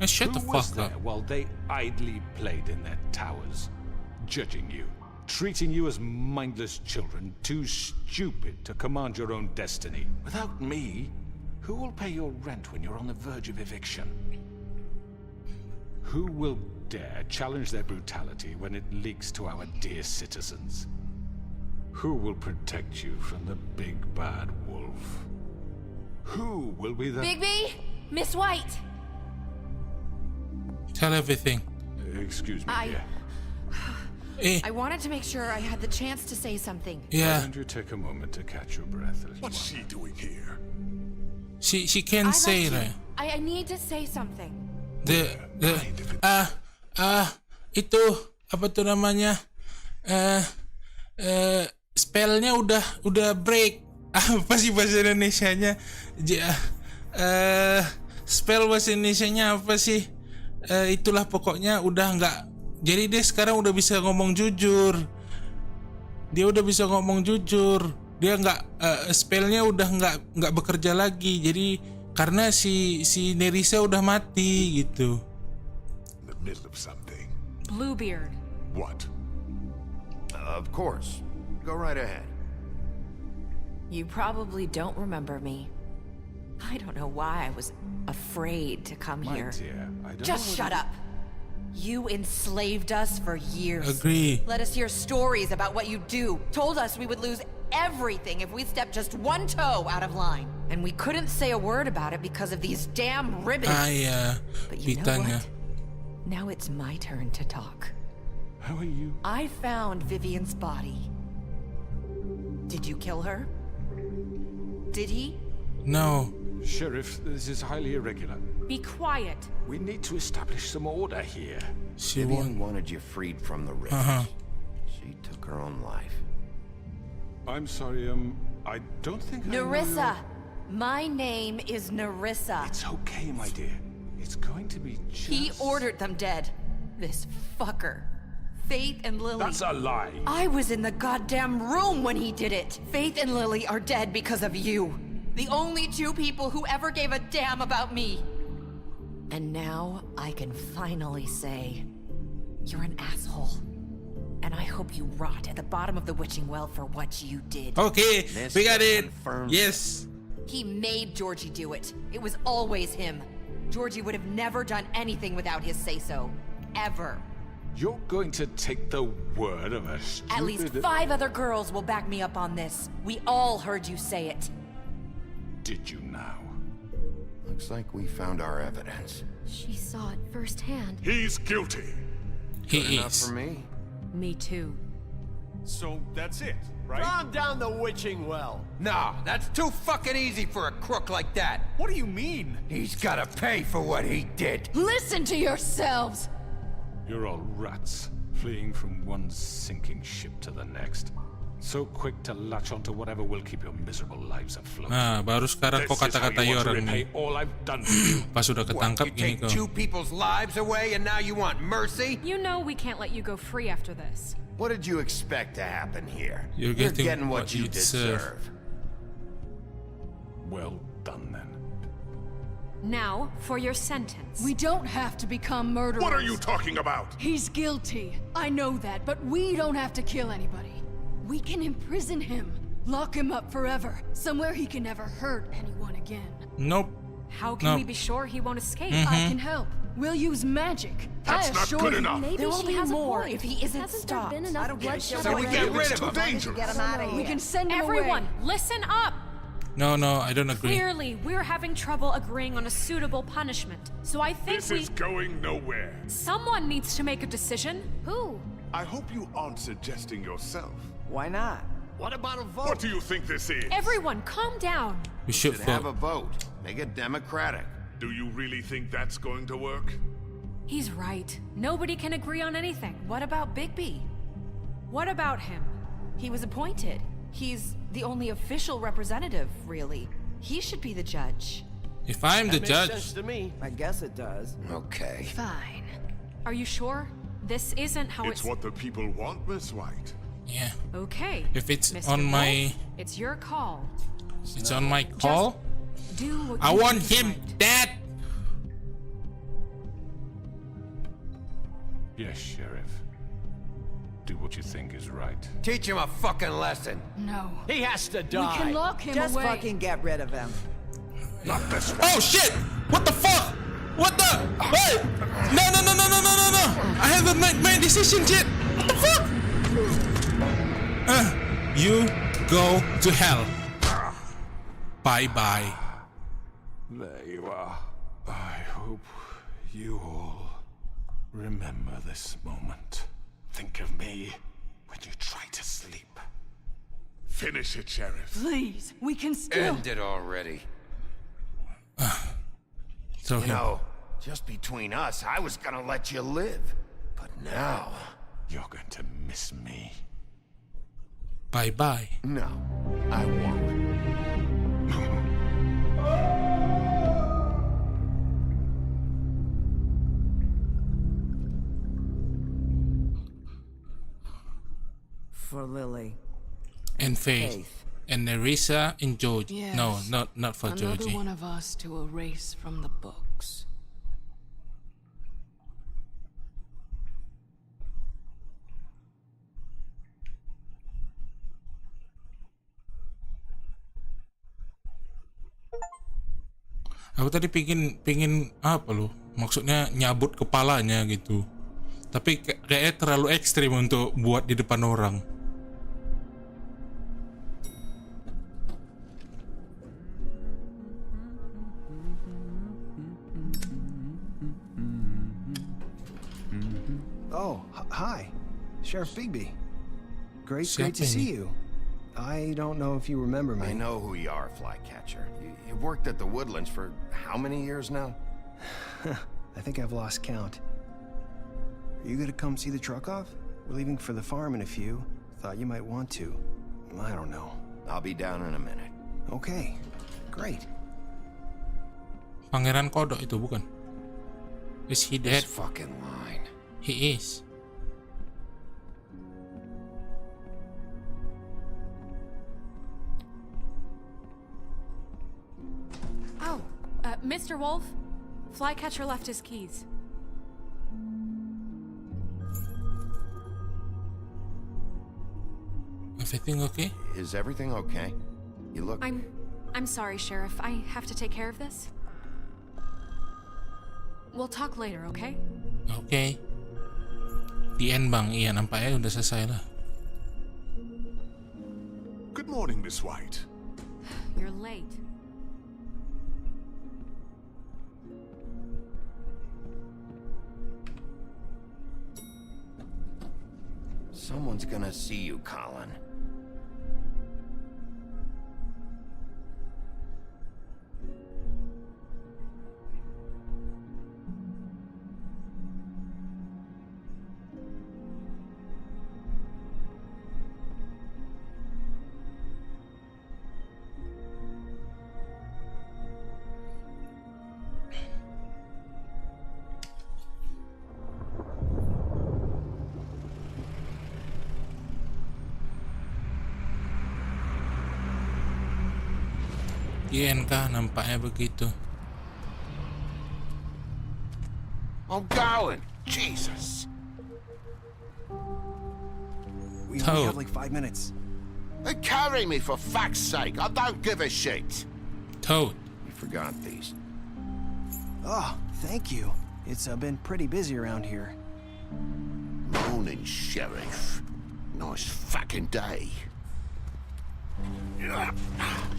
Shut the Who was fuck there up. while they idly played in their towers, judging you, treating you as mindless children, too stupid to command your own destiny? Without me, who will pay your rent when you're on the verge of eviction? Who will dare challenge their brutality when it leaks to our dear citizens? Who will protect you from the big bad wolf? Who will be the... Bigby? Miss White! Tell everything. Excuse me, dear. I wanted to make sure I had the chance to say something. Why Yeah, don't you take a moment to catch your breath? Little What's she doing here? she can say that. I need to say something. Itu apa tuh namanya? Spellnya udah break. Apa sih bahasa Indonesianya? Spell bahasa Indonesianya apa sih? Itulah pokoknya udah nggak. Jadi dia sekarang udah bisa ngomong jujur. Dia udah bisa ngomong jujur. Dia nggak spellnya udah nggak bekerja lagi. Jadi karena si Nerissa udah mati gitu. In the middle of something. Bluebeard. What? Of course. Go right ahead. You probably don't remember me. I don't know why I was afraid to come My here. dear, I don't Just know shut up. You enslaved us for years. Agree. Let us hear stories about what you do. Told us we would lose everything if we stepped just one toe out of line. And we couldn't say a word about it because of these damn ribbons. But you know what? Now it's my turn to talk. How are you? I found Vivian's body. Did you kill her? Did he? No. Sheriff, this is highly irregular. Be quiet. We need to establish some order here. Vivian wanted you freed from the ribbons. She took her own life. I'm sorry, I don't think Nerissa! My name is Nerissa. It's okay, my dear. It's going to be just... He ordered them dead. This fucker. Faith and Lily. That's a lie. I was in the goddamn room when he did it. Faith and Lily are dead because of you. The only two people who ever gave a damn about me. And now I can finally say, you're an asshole. And I hope you rot at the bottom of the witching well for what you did. Okay, we got it. Yes. He made Georgie do it. It was always him. Georgie would have never done anything without his say-so. Ever. You're going to take the word of a stupid... At least 5 other girls will back me up on this. We all heard you say it. Did you now? Looks like we found our evidence. She saw it firsthand. He's guilty. Good enough for me. Me too. So that's it, right? Calm down the witching well. Nah, that's too fucking easy for a crook like that. What do you mean? He's gotta pay for what he did. Listen to yourselves! You're all rats, fleeing from one sinking ship to the next. So quick to latch onto whatever will keep your miserable lives afloat. Nah, baru sekarang kok kata-kata orang nih. All I've done for you. Pas sudah ketangkap You gini take kok. 2 people's lives away and now you want mercy? You know we can't let you go free after this. What did you expect to happen here? You're getting what you you deserve. Well done then. Now, for your sentence. We don't have to become murderers. What are you talking about? He's guilty. I know that, but we don't have to kill anybody. We can imprison him. Lock him up forever. Somewhere he can never hurt anyone again. Nope. How can we be sure he won't escape? I can help. We'll use magic. That's not good enough. Maybe There will she be has more a point. if he isn't Hasn't stopped. there been enough bloodshed So we get already? rid It's of too him. dangerous. Get him out of We here. can send him Everyone, away. listen up! No, I don't agree. Clearly, we're having trouble agreeing on a suitable punishment. So I think This is going nowhere. someone needs to make a decision. Who? I hope you aren't suggesting yourself. Why not? What about a vote? What do you think this is? Everyone, calm down. We should Have a vote. vote. Make it democratic. Do you really think that's going to work? He's right. Nobody can agree on anything. What about Bigby? What about him? He was appointed. He's the only official representative, really. He should be the judge. If I'm the Makes judge, sense to me. I guess it does. Okay. Fine. Are you sure? This isn't how It's what the people want, Miss White. yeah. Okay. If it's Mr. on my, Wolf, it's your call. it's on my call. Do what I you want think is him right. dead. Yes, Sheriff. Do what you think is right. Teach him a fucking lesson. No. He has to We die. can lock him Just away. fucking get rid of him. Not this one. Oh shit! What the fuck? What the? Hey! No! I haven't made my decision yet. What the fuck? You go to hell. Bye. There you are. I hope you all remember this moment. Think of me when you try to sleep. Finish it, Sheriff. Please, we can still. End it already. Throw You him. know, just between us, I was gonna let you live. But now... You're going to miss me. Bye. No, I won't. For Lily. And Faith. And Nerissa and Georgie. Yes. No, not for Another Georgie. one of us to erase from the books. Aku tadi pingin apa loh? Maksudnya nyabut kepalanya gitu. Tapi kayaknya terlalu ekstrim untuk buat di depan orang. Oh, hi. Sheriff Bigby. Great to Siapa see ini? you. I don't know if you remember me. I know who you are, Flycatcher. You've worked at the Woodlands for how many years now? I think I've lost count. Are you gonna come see the truck off? We're leaving for the farm in a few. Thought you might want to. I don't know. I'll be down in a minute. Okay, great. Pangeran Kodok itu bukan? Is he dead? This fucking line. He is. Oh, Mr. Wolf, Flycatcher left his keys. Everything okay? Is everything okay? You look... I'm sorry, Sheriff. I have to take care of this. We'll talk later, okay? Okay. The end bang, iya nampaknya udah selesai lah. Good morning, Miss White. You're late. Someone's gonna see you, Colin. Ian ka, nampaknya begitu. I'm going. Jesus. We only have like 5 minutes. They carry me for fuck's sake. I don't give a shit. Toad. You forgot these. Oh, thank you. It's been pretty busy around here. Morning, Sheriff. Nice fucking day.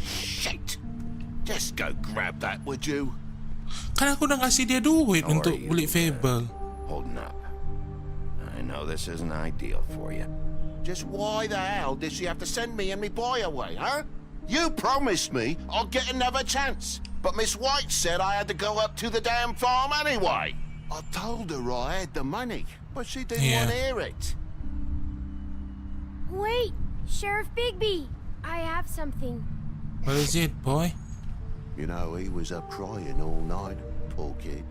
Shit. Just go grab that, would you? Kan aku udah kasih dia duit untuk beli Fable. Holding up. I know this isn't ideal for you. Just why the hell did she have to send me and me boy away, huh? You promised me I'll get another chance, but Miss White said I had to go up to the damn farm anyway. I told her I had the money, but she didn't want to hear it. Wait, Sheriff Bigby, I have something. What is it, boy? You know, he was up crying all night, poor kid.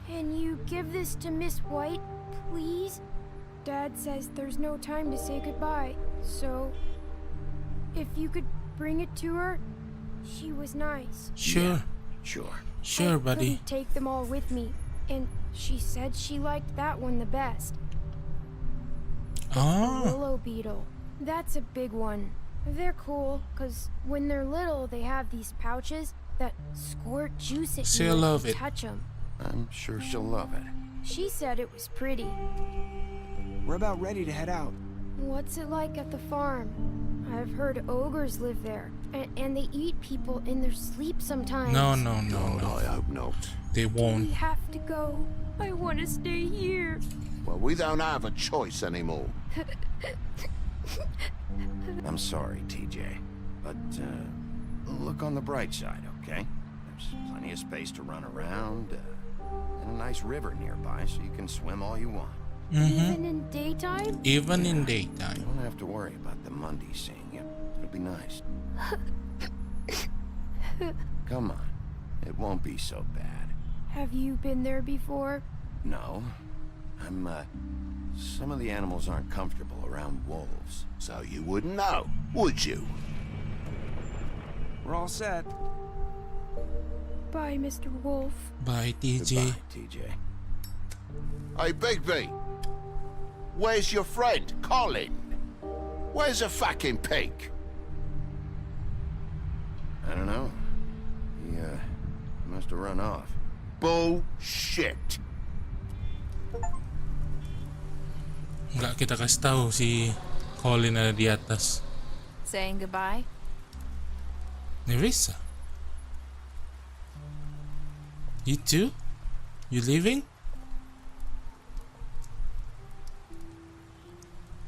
Can you give this to Miss White, please? Dad says there's no time to say goodbye, so if you could bring it to her, she was nice. Sure. Sure, buddy. I couldn't take them all with me, and she said she liked that one the best. Oh. Willow beetle. That's a big one. They're cool, because when they're little, they have these pouches that squirt juice at you love when you it. touch them. I'm sure she'll love it. She said it was pretty. We're about ready to head out. What's it like at the farm? I've heard ogres live there, and they eat people in their sleep sometimes. No. I hope not. They won't. We have to go. I want to stay here. Well, we don't have a choice anymore. I'm sorry, TJ, but look on the bright side, okay? There's plenty of space to run around, and a nice river nearby, so you can swim all you want. Even in daytime? Even in daytime. You don't have to worry about the mundys seeing you. It'll be nice. Come on, it won't be so bad. Have you been there before? No, some of the animals aren't comfortable around wolves. So you wouldn't know, would you? We're all set. Bye, Mr. Wolf. Bye, TJ. Goodbye, TJ. Hey, Bigby. Where's your friend, Colin? Where's the fucking pig? I don't know. He must have run off. Bullshit. Nggak kita kasih tahu si Colin ada di atas. Saying goodbye? Nerissa. You too? You leaving?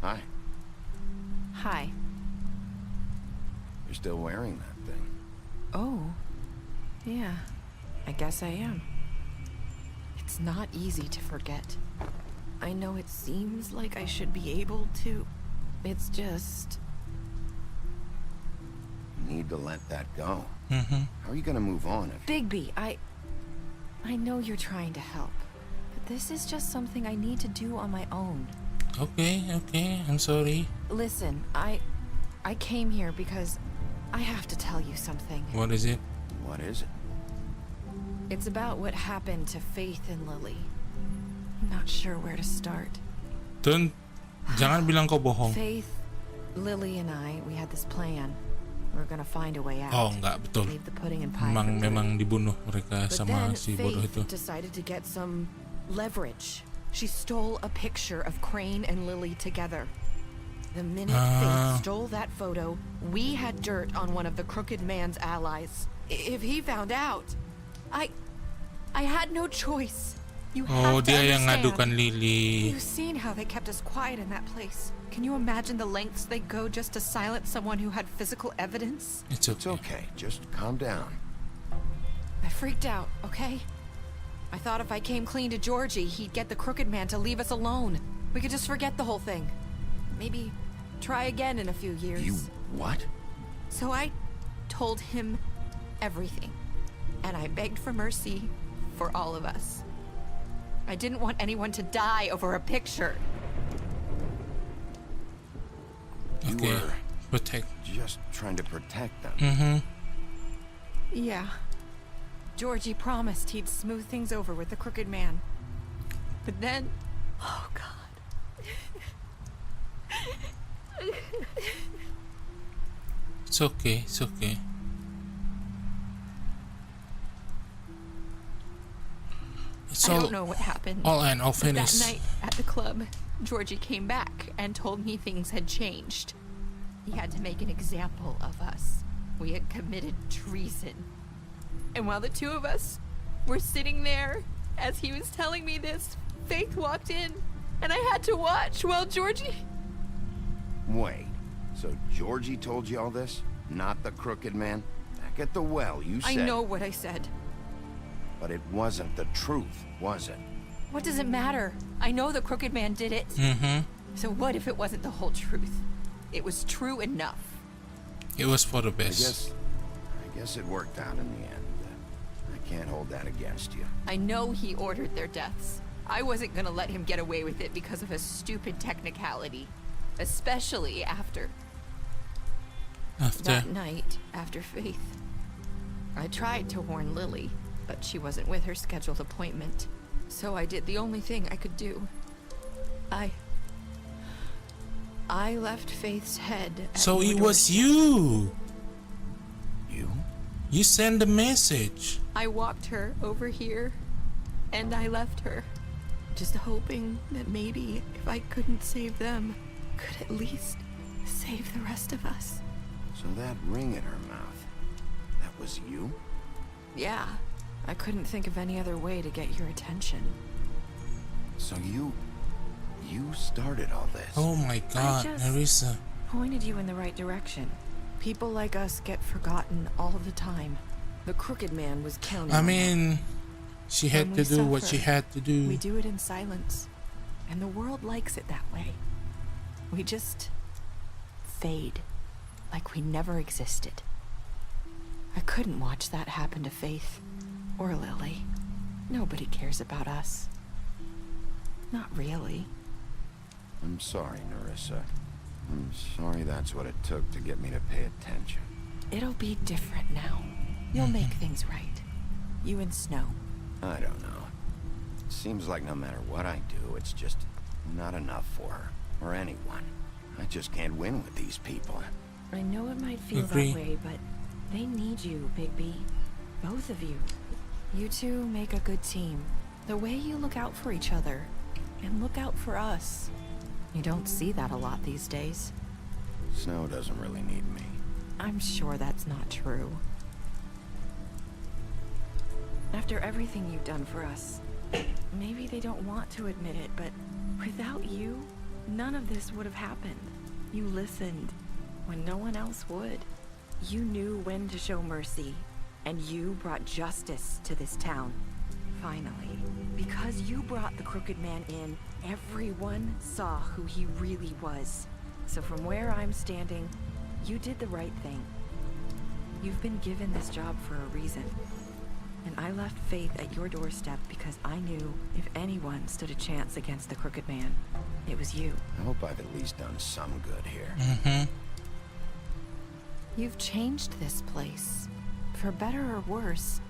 Hi. Hi. You're still wearing that thing. Oh. Yeah. I guess I am. It's not easy to forget. I know it seems like I should be able to. It's just... You need to let that go. Mm-hmm. How are you gonna move on if... Bigby, I know you're trying to help, but this is just something I need to do on my own. Okay, I'm sorry. Listen, I came here because I have to tell you something. What is it? What is it? It's about what happened to Faith and Lily. I'm not sure where to start. Jangan bilang kau bohong. Faith, Lily and I, we had this plan. We're gonna find a way out. Oh, enggak, betul. Leave the pudding and pie. Memang dibunuh mereka But sama then si bodoh itu. Faith decided to get some leverage. She stole a picture of Crane and Lily together. The minute Faith stole that photo, we had dirt on one of the crooked man's allies. If he found out, I had no choice. You Oh, have to dia yang understand. ngadukan Lily. You've seen how they kept us quiet in that place. Can you imagine the lengths they go just to silence someone who had physical evidence? It's okay. Just calm down. I freaked out, okay? I thought if I came clean to Georgie, he'd get the crooked man to leave us alone. We could just forget the whole thing. Maybe try again in a few years. You what? So I told him everything. And I begged for mercy for all of us. I didn't want anyone to die over a picture. You Okay. were just trying to protect them. Mm-hmm. Yeah. Georgie promised he'd smooth things over with the crooked man. But then... Oh, God. It's okay. It's okay. It's I all don't know what happened. all and all but finished. that night at the club, Georgie came back and told me things had changed. He had to make an example of us. We had committed treason. And while the two of us were sitting there, as he was telling me this, Faith walked in, and I had to watch while Georgie... Wait, so Georgie told you all this? Not the crooked man? Back at the well, you said... I know what I said. But it wasn't the truth, was it? What does it matter? I know the crooked man did it. Mm-hmm. So what if it wasn't the whole truth? It was true enough. It was for the best. I guess it worked out in the end. I can't hold that against you. I know he ordered their deaths. I wasn't gonna let him get away with it because of a stupid technicality. Especially after that night, after Faith. I tried to warn Lily, but she wasn't with her scheduled appointment. So I did the only thing I could do. I left Faith's head at So your it was doorstep. you. You? You sent the message. I walked her over here, and I left her. Just hoping that maybe if I couldn't save them, could at least save the rest of us. So that ring in her mouth, that was you? Yeah, I couldn't think of any other way to get your attention. So you started all this? Oh my God, I just Nerissa. pointed you in the right direction. People like us get forgotten all the time. The crooked man was counting I on mean, she had When to we do what she suffer, had to do. We do it in silence. And the world likes it that way. We just fade. Like we never existed. I couldn't watch that happen to Faith. Or Lily. Nobody cares about us. Not really. I'm sorry, Nerissa. I'm sorry that's what it took to get me to pay attention. It'll be different now. You'll make things right. You and Snow. I don't know. It seems like no matter what I do, it's just not enough for her. Or anyone. I just can't win with these people. I know it might feel Agree. that way, but they need you, Bigby. Both of you. You two make a good team. The way you look out for each other. And look out for us. You don't see that a lot these days. Snow doesn't really need me. I'm sure that's not true. After everything you've done for us, maybe they don't want to admit it, but without you, none of this would have happened. You listened when no one else would. You knew when to show mercy, and you brought justice to this town. Finally, because you brought the crooked man in, everyone saw who he really was. So from where I'm standing, you did the right thing. You've been given this job for a reason. And I left Faith at your doorstep because I knew if anyone stood a chance against the crooked man, it was you. I hope I've at least done some good here. Mm-hmm. You've changed this place. For better or worse,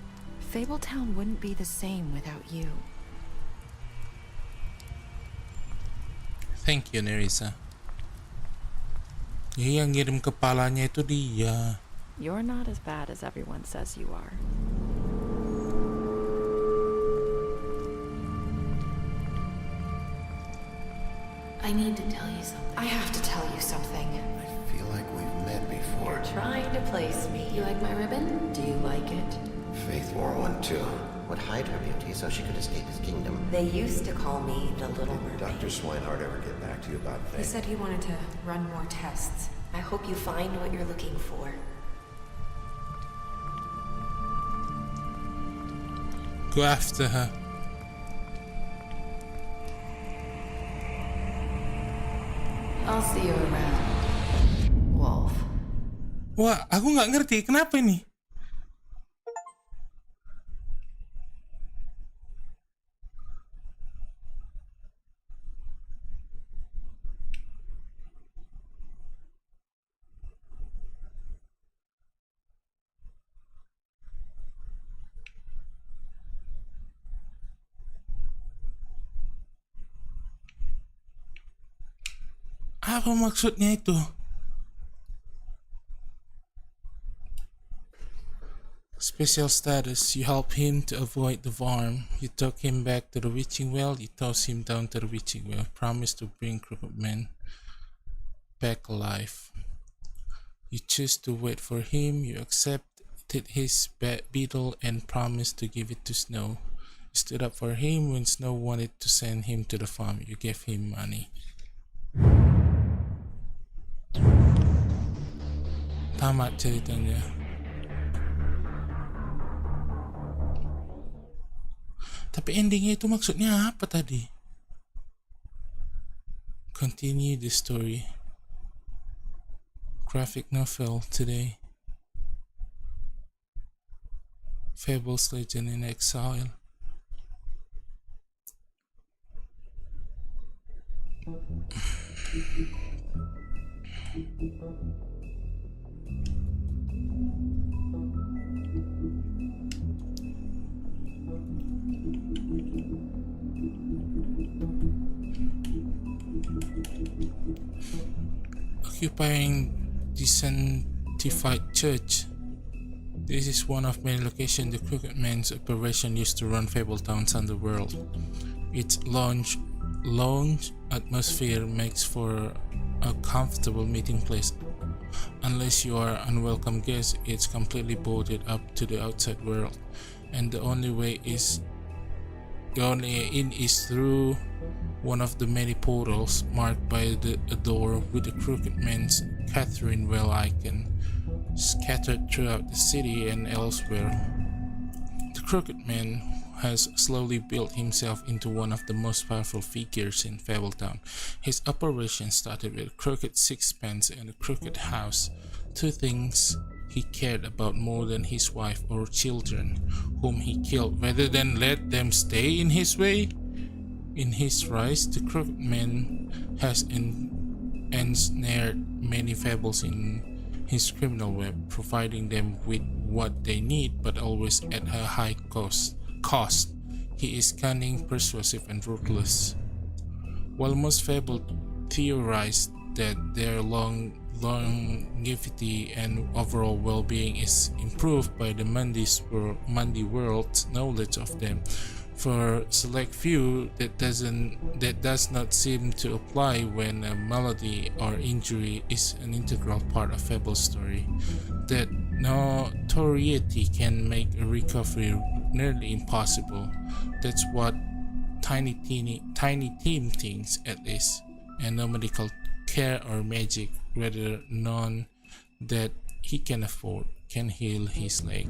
Fabletown wouldn't be the same without you. Thank you, Nerissa. Yang ngirim kepalanya itu dia. You're not as bad as everyone says you are. I need to tell you something. I have to tell you something. I feel like we've met before. Trying to place me. You like my ribbon? Do you like it? Faith wore one too. would hide her beauty so she could escape his kingdom. They used to call me the Little Mermaid. Did Dr. Swinehart ever get back to you about He things? said he wanted to run more tests. I hope you find what you're looking for. Go after her. I'll see you around, Wolf. Wah, aku nggak ngerti kenapa ini. Apa maksudnya itu? Special status. You help him to avoid the worm. You took him back to the witching well. You toss him down to the witching well. Promise to bring Crooked Man back alive. You choose to wait for him. You accepted his beetle and promised to give it to Snow. You stood up for him when Snow wanted to send him to the farm. You gave him money. Tamat ceritanya. Tapi endingnya itu maksudnya apa tadi? Continue the story. Graphic novel today. Fables Legend in Exile. Occupying the sanctified church. This is one of many locations the Crooked Man's operation used to run Fabletown's underworld. Its lounge atmosphere makes for a comfortable meeting place. Unless you are unwelcome guest, it's completely boarded up to the outside world, and the only in is through one of the many portals marked by a door with the Crooked Man's Catherine Well icon scattered throughout the city and elsewhere. The Crooked Man has slowly built himself into one of the most powerful figures in Fabletown. His operation started with a crooked sixpence and a crooked house, two things he cared about more than his wife or children, whom he killed rather than let them stay in his way. In his rise, the Crooked Man has ensnared many fables in his criminal web, providing them with what they need, but always at a high cost. He is cunning, persuasive, and ruthless. While most fables theorize that their longevity and overall well-being is improved by the Mundy world's knowledge of them, for select few that does not seem to apply when a malady or injury is an integral part of Fable's story. That notoriety can make a recovery nearly impossible. That's what Tiny Team thinks, at least, and no medical care or magic, rather none that he can afford, can heal his leg.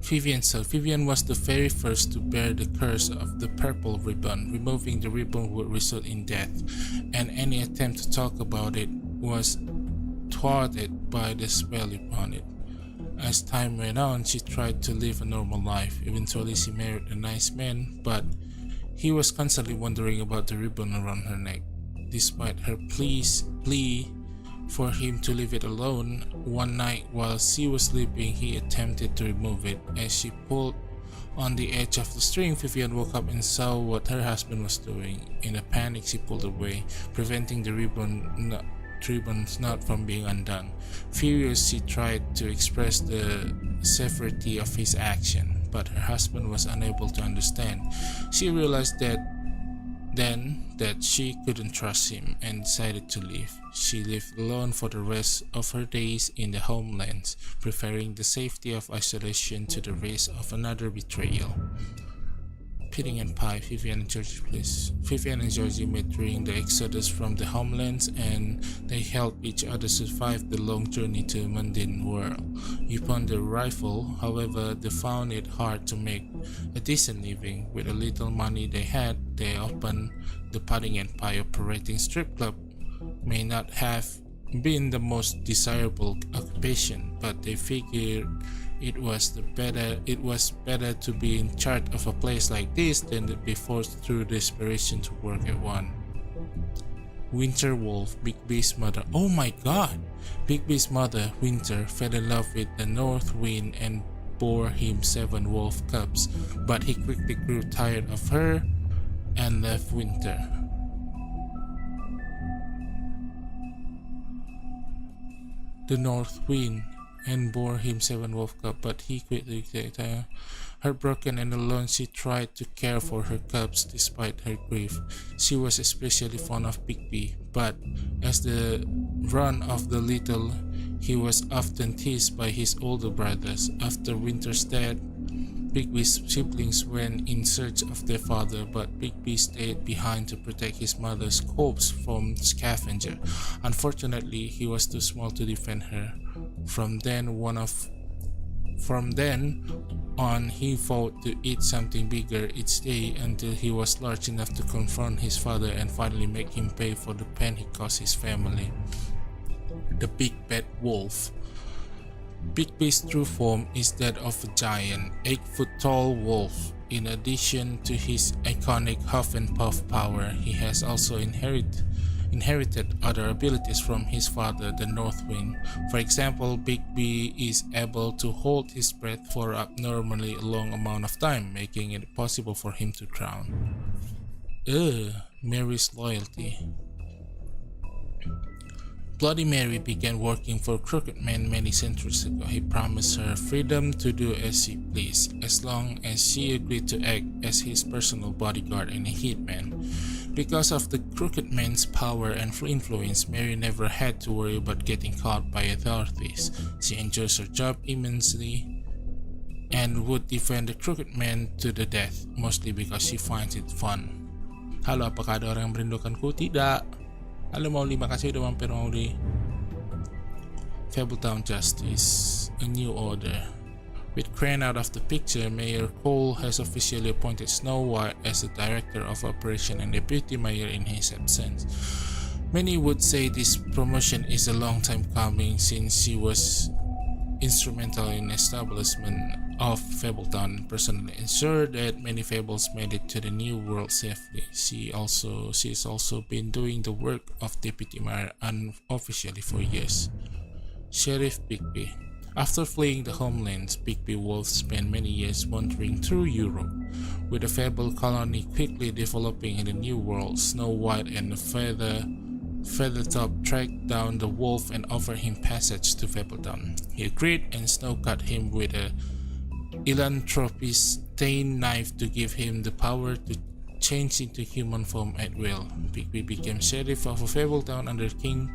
Vivian was the very first to bear the curse of the purple ribbon. Removing the ribbon would result in death, and any attempt to talk about it was thwarted by the spell upon it. As time went on, she tried to live a normal life. Eventually, she married a nice man, but he was constantly wondering about the ribbon around her neck. Despite her plea for him to leave it alone, one night while she was sleeping, he attempted to remove it. As she pulled on the edge of the string, Vivian woke up and saw what her husband was doing. In a panic, she pulled away, preventing the ribbon's knot from being undone. Furious, she tried to express the severity of his action, but her husband was unable to understand. She realized that then that she couldn't trust him and decided to leave. She lived alone for the rest of her days in the Homelands, preferring the safety of isolation to the risk of another betrayal. Pitting and Pie, Vivian and Georgie, please. Vivian and Georgie met during the exodus from the Homelands, and they helped each other survive the long journey to the mundane world. Upon their arrival, however, they found it hard to make a decent living. With the little money they had, they opened the Pudding and Pie operating strip club. May not have been the most desirable occupation, but they figured it was better to be in charge of a place like this than to be forced through desperation to work at one. Winter Wolf, Bigby's mother. Oh my god! Bigby's mother, Winter, fell in love with the North Wind and bore him 7 wolf cubs, but he quickly grew tired of her and left Winter. The North Wind and bore him 7 wolf cubs, but he quickly grew heartbroken and alone. She tried to care for her cubs despite her grief. She was especially fond of Bigby, but as the run of the little, he was often teased by his older brothers. After Winter's death, Bigby's siblings went in search of their father, but Bigby stayed behind to protect his mother's corpse from scavenger. Unfortunately, he was too small to defend her. From then on, he vowed to eat something bigger each day until he was large enough to confront his father and finally make him pay for the pain he caused his family. The Big Bad Wolf. Bigby's true form is that of a giant, 8-foot-tall wolf. In addition to his iconic huff and puff power, he has also inherited other abilities from his father, the North Wind. For example, Bigby is able to hold his breath for abnormally long amount of time, making it possible for him to drown. Mary's loyalty. Bloody Mary began working for Crooked Man many centuries ago. He promised her freedom to do as she pleased, as long as she agreed to act as his personal bodyguard and a hitman. Because of the Crooked Man's power and influence, Mary never had to worry about getting caught by authorities. She enjoys her job immensely and would defend the Crooked Man to the death, mostly because she finds it fun. Halo, apakah ada orang yang merindukanku? Tidak. Halo Mauli, makasih udah mampir Mauli. Fabletown Justice, A New Order. With Crane out of the picture, Mayor Cole has officially appointed Snow White as the Director of Operation and Deputy Mayor in his absence. Many would say this promotion is a long time coming, since she was instrumental in establishment of Fabletown and personally ensured that many fables made it to the new world safely. She's also been doing the work of Deputy Mayor unofficially for years. Sheriff Bigby. After fleeing the Homelands, Bigby Wolf spent many years wandering through Europe. With the Fable colony quickly developing in the New World, Snow White and Feathertop tracked down the wolf and offered him passage to Fabletown. He agreed, and Snow cut him with a Ilanthropy's stained knife to give him the power to change into human form at will. Bigby became sheriff of Fabletown under King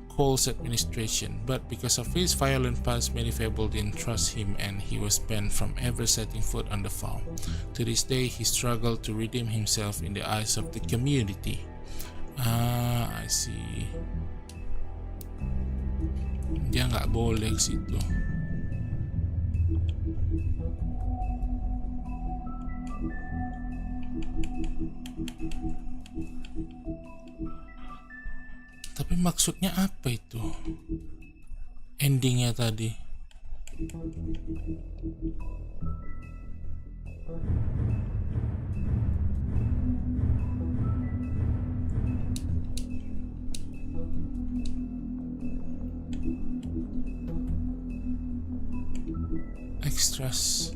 Cole's administration, but because of his violent past, many Fable didn't trust him and he was banned from ever setting foot on the farm. To this day, he struggled to redeem himself in the eyes of the community. I see. Dia nggak boleh ke situ. Tapi maksudnya apa itu? Endingnya tadi. Extras.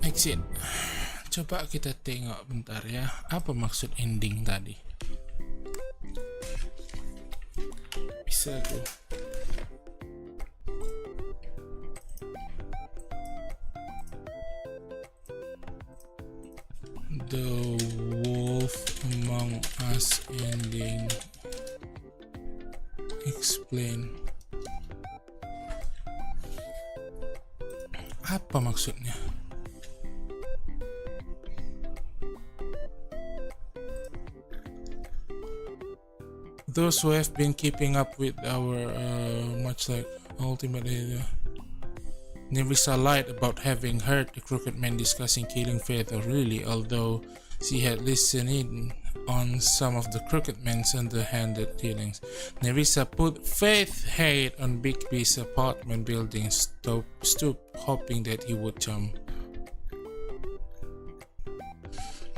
Exit. Coba kita tengok bentar ya. Apa maksud ending tadi? Bisa tuh. The Wolf Among Us ending. Explain. Apa maksudnya? Those who have been keeping up with our much like ultimate Nerissa lied about having heard the Crooked Man discussing killing Faith or Lily, although she had listened in on some of the Crooked Man's underhanded dealings. Nerissa put Faith hate on Bigby's apartment building stoop, hoping that he would jump.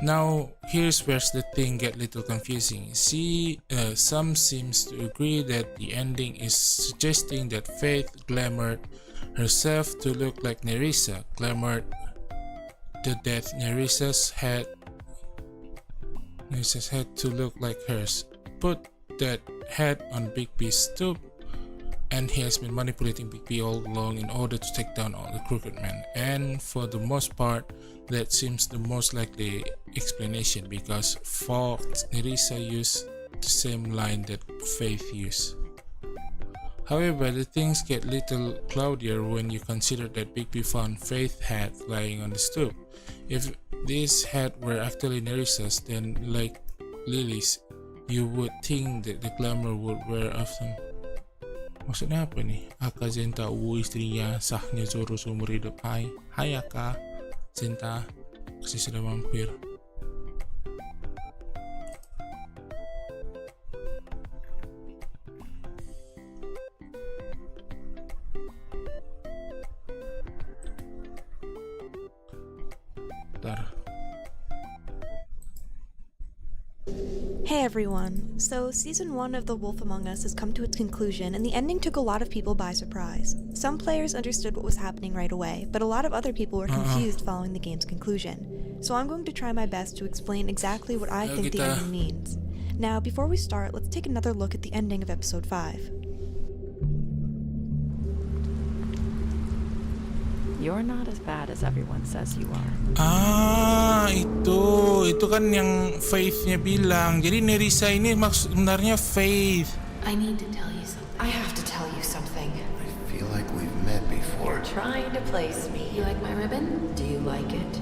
Now, here's where the thing get little confusing. Some seems to agree that the ending is suggesting that Faith glamoured herself to look like Nerissa, glamoured the death Nerissa's head to look like hers, put that head on Bigby's stoop, and he has been manipulating Bigby all along in order to take down all the Crooked Men. And for the most part, that seems the most likely explanation, because for Nerissa used the same line that Faith used. However, the things get little cloudier when you consider that Bigby found Faith's hat lying on the stoop. If this hat were actually Nerissa's, then like Lily's, you would think that the glamour would wear off some. Maksudnya apa nih? Aka Zenta Wu istrinya sahnya Zoro seumur hidup. Hai Aka Zenta, kasih sudah mampir. Hey everyone, so Season 1 of The Wolf Among Us has come to its conclusion, and the ending took a lot of people by surprise. Some players understood what was happening right away, but a lot of other people were confused following the game's conclusion. So I'm going to try my best to explain exactly what I think the ending means. Now, before we start, let's take another look at the ending of Episode 5. You're not as bad as everyone says you are. Itu kan yang Faith-nya bilang. Jadi Nerissa ini sebenarnya Faith. I need to tell you something. I have to tell you something. I feel like we've met before. You're trying to place me. You like my ribbon? Do you like it?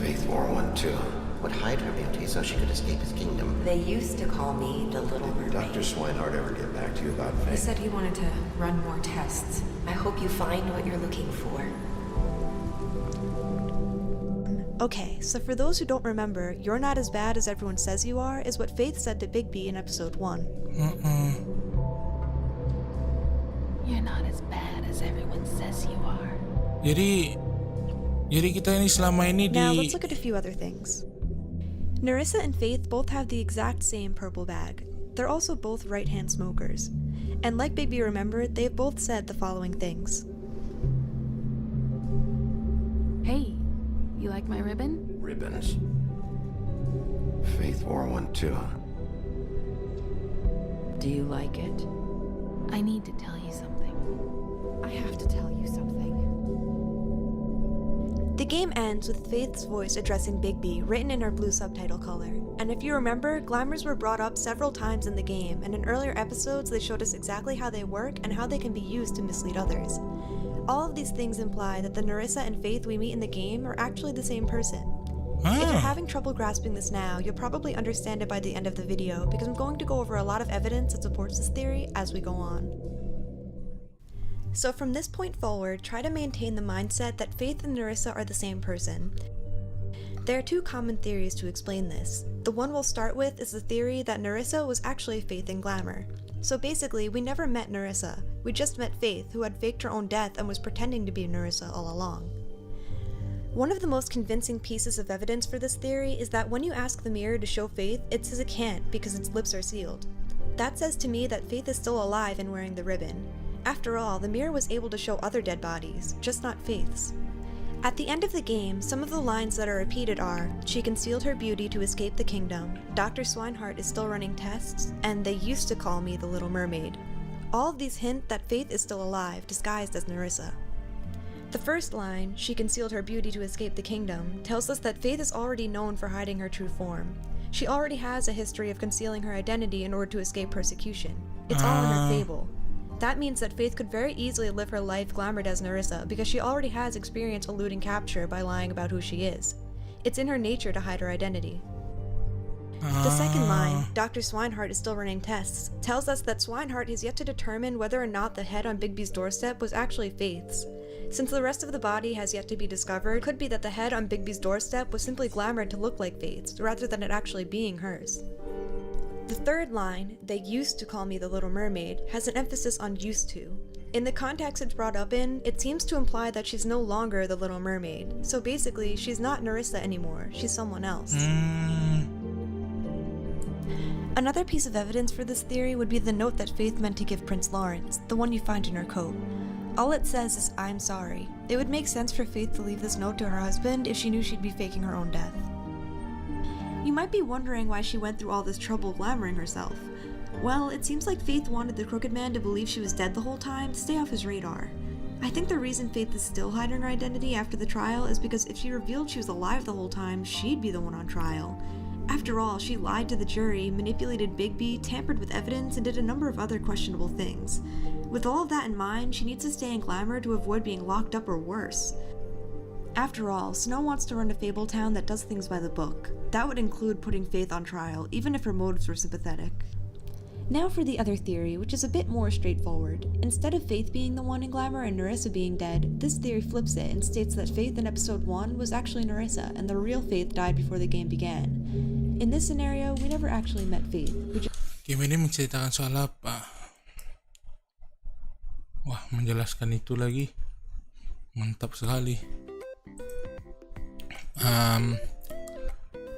Faith wore one too. Would hide her beauty so she could escape his kingdom. They used to call me the Little Mermaid. Did Dr. Swinehart ever get back to you about Faith? He said he wanted to run more tests. I hope you find what you're looking for. Okay, so for those who don't remember, "You're not as bad as everyone says you are" is what Faith said to Bigby in Episode 1. You're not as bad as everyone says you are. Jadi kita ini selama ini Now let's look at a few other things. Nerissa and Faith both have the exact same purple bag. They're also both right-hand smokers. And like Bigby remembered, they've both said the following things. Hey, you like my ribbon? Ribbons. Faith wore one too. Do you like it? I need to tell you something. I have to tell you something. The game ends with Faith's voice addressing Bigby, written in her blue subtitle color. And if you remember, glamours were brought up several times in the game, and in earlier episodes they showed us exactly how they work and how they can be used to mislead others. All of these things imply that the Nerissa and Faith we meet in the game are actually the same person. If you're having trouble grasping this now, you'll probably understand it by the end of the video, because I'm going to go over a lot of evidence that supports this theory as we go on. So from this point forward, try to maintain the mindset that Faith and Nerissa are the same person. There are two common theories to explain this. The one we'll start with is the theory that Nerissa was actually Faith in Glamour. So basically, we never met Nerissa, we just met Faith, who had faked her own death and was pretending to be Nerissa all along. One of the most convincing pieces of evidence for this theory is that when you ask the mirror to show Faith, it says it can't because its lips are sealed. That says to me that Faith is still alive and wearing the ribbon. After all, the mirror was able to show other dead bodies, just not Faith's. At the end of the game, some of the lines that are repeated are, "She concealed her beauty to escape the kingdom," "Dr. Swinehart is still running tests," and "They used to call me the Little Mermaid." All of these hint that Faith is still alive, disguised as Nerissa. The first line, "She concealed her beauty to escape the kingdom," tells us that Faith is already known for hiding her true form. She already has a history of concealing her identity in order to escape persecution. It's all in her fable. That means that Faith could very easily live her life glamoured as Nerissa because she already has experience eluding capture by lying about who she is. It's in her nature to hide her identity. The second line, "Dr. Swinehart is still running tests," tells us that Swinehart has yet to determine whether or not the head on Bigby's doorstep was actually Faith's. Since the rest of the body has yet to be discovered, it could be that the head on Bigby's doorstep was simply glamoured to look like Faith's, rather than it actually being hers. The third line, "They used to call me the Little Mermaid," has an emphasis on used to. In the context it's brought up in, it seems to imply that she's no longer the Little Mermaid. So basically, she's not Nerissa anymore, she's someone else. Another piece of evidence for this theory would be the note that Faith meant to give Prince Lawrence, the one you find in her coat. All it says is, "I'm sorry." It would make sense for Faith to leave this note to her husband if she knew she'd be faking her own death. You might be wondering why she went through all this trouble glamouring herself. Well, it seems like Faith wanted the Crooked Man to believe she was dead the whole time to stay off his radar. I think the reason Faith is still hiding her identity after the trial is because if she revealed she was alive the whole time, she'd be the one on trial. After all, she lied to the jury, manipulated Bigby, tampered with evidence, and did a number of other questionable things. With all of that in mind, she needs to stay in glamour to avoid being locked up or worse. After all, Snow wants to run a Fabletown that does things by the book. That would include putting Faith on trial, even if her motives were sympathetic. Now for the other theory, which is a bit more straightforward. Instead of Faith being the one in glamour and Nerissa being dead, this theory flips it and states that Faith in episode 1 was actually Nerissa, and the real Faith died before the game began. In this scenario, we never actually met Faith. Game ini menceritakan soal apa? Wah, menjelaskan itu lagi. Mantap sekali.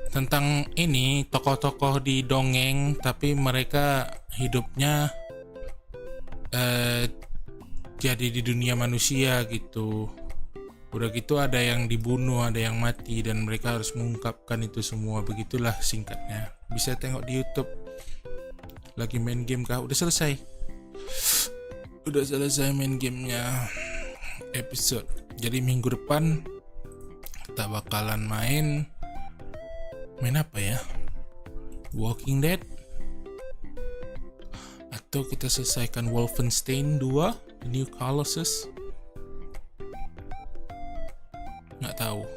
Tentang ini tokoh-tokoh di dongeng tapi mereka hidupnya jadi di dunia manusia gitu. Udah gitu ada yang dibunuh, ada yang mati, dan mereka harus mengungkapkan itu semua. Begitulah singkatnya. Bisa tengok di YouTube. Lagi main game kah? Udah selesai. Udah selesai main gamenya episode. Jadi minggu depan kita bakalan main apa ya? Walking Dead, atau kita selesaikan Wolfenstein 2 The New Colossus. Nggak tahu.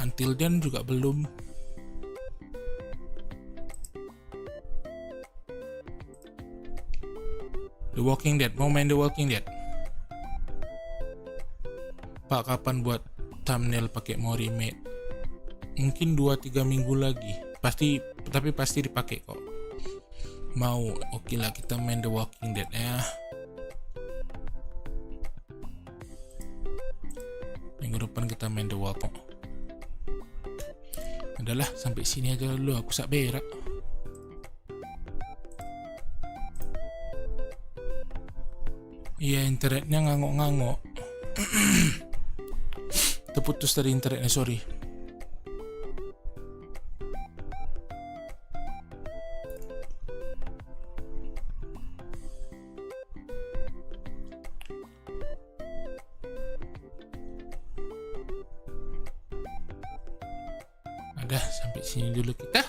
Until then juga belum. The Walking Dead, mau main The Walking Dead? Pak, kapan buat thumbnail pakai mau remake? Mungkin 2-3 minggu lagi. Tapi pasti dipakai kok. Mau, oke lah kita main The Walking Dead ya. Minggu depan kita main The Walking. Adalah sampai sini aja dulu, aku sak berak. Iya, internetnya ngangok-ngangok. Terputus dari internetnya, sorry. Sampai sini dulu kita.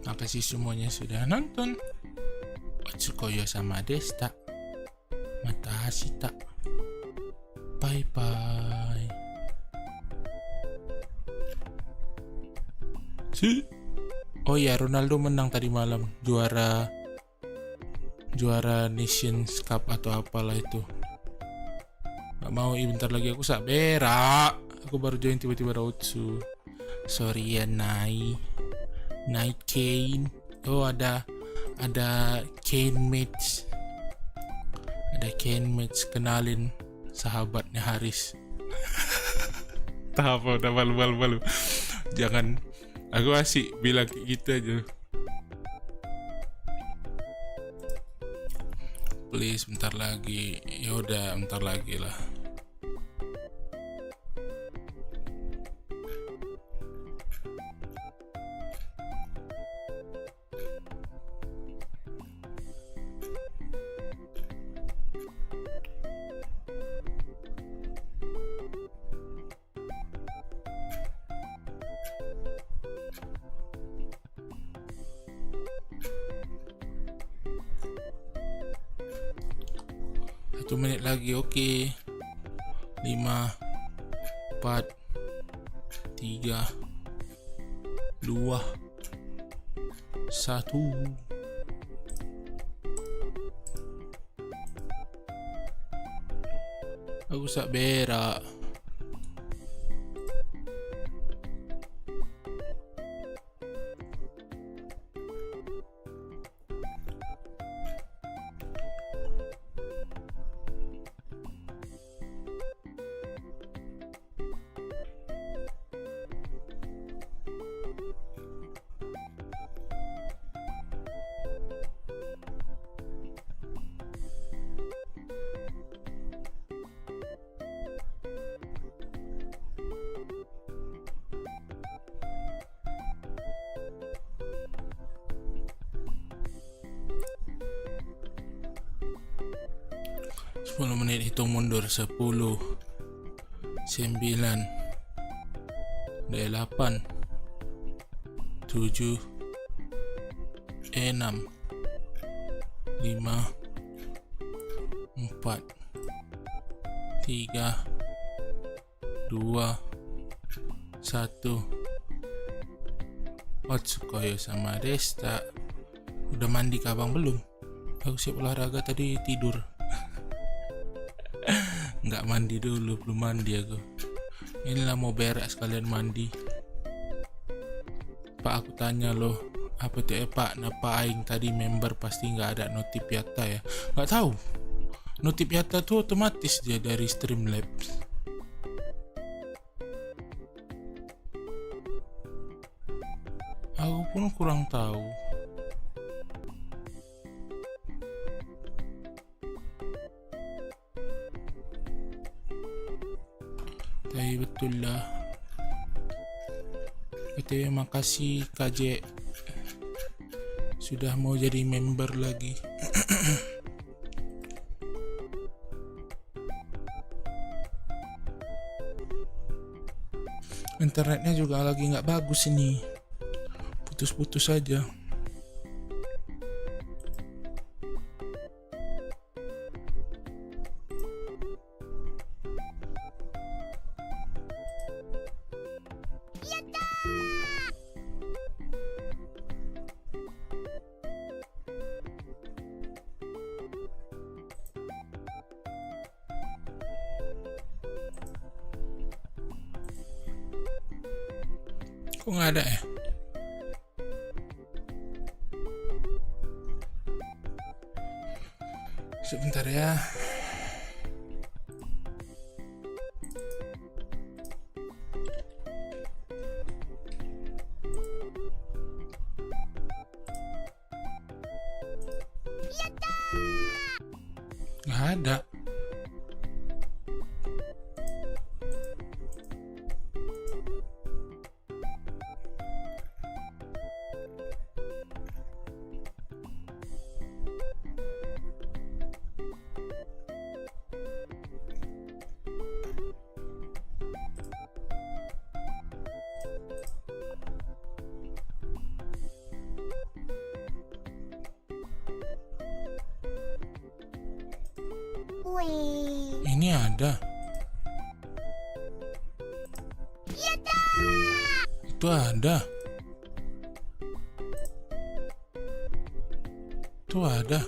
Makasih semuanya sudah nonton. Otsukoyo sama Desta. Mata Hasita. Bye bye. Oh ya, Ronaldo menang tadi malam, juara Nations Cup atau apalah itu. Gak mau, bentar lagi aku sak berak. Aku baru join tiba-tiba ada Otsu. Sorry ya, Night Kane. Oh, ada Kane Mates. Ada Kane Mates, kenalin sahabatnya Haris. Tak apa, udah malu. Jangan, aku asik bilang kayak gitu aja. Please, bentar lagi. Yaudah, bentar lagi lah. 1 menit lagi. Oke. 5 4 3 2 1. Aku sak berak. Menit hitung mundur. 10 9 8 7 6 5 4 3 2 1. What's koyo sama Desta? Udah mandi kah bang? Belum. Aku siap olahraga tadi tidur. Nggak mandi dulu, belum mandi aku. Inilah mau berak sekalian mandi. Pak, aku tanya loh, apa tuh Pak? Napa aing tadi member pasti nggak ada notif Yata ya? Nggak tahu. Notif Yata tuh otomatis dia dari Streamlabs. Aku pun kurang tahu. Tapi betul lah. Terima kasih KJ sudah mau jadi member lagi. Internetnya juga lagi nggak bagus ini, putus-putus aja. Kok nggak ada ya? Sebentar ya. Nggak ada. Ini ada. Itu ada. Itu ada.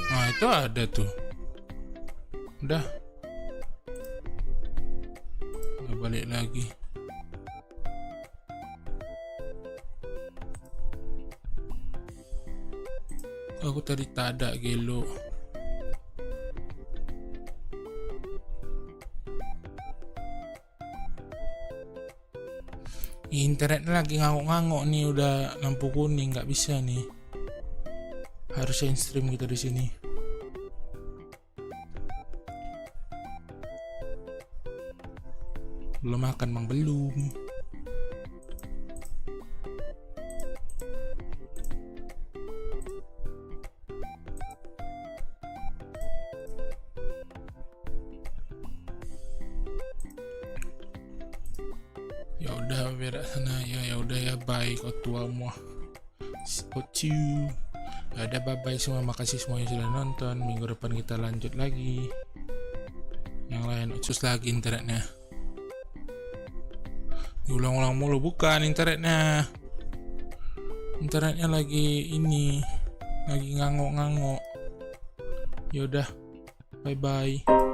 Nah, itu ada tuh. Udah. Udah balik lagi. Aku tadi tak ada gelo. Internet lagi ngangok-ngangok nih, udah lampu kuning, nggak bisa nih. Harusnya stream kita di sini. Belum makan bang, belum. Ya udah berak sana ya, ya udah ya, bye kau tua muah. Support you. Ada bye-bye semua, makasih semua yang sudah nonton. Minggu depan kita lanjut lagi. Yang lain ucus lagi internetnya. Diulang-ulang mulu, bukan internetnya. Internetnya lagi ini, lagi ngangok-ngangok. Yaudah, bye-bye.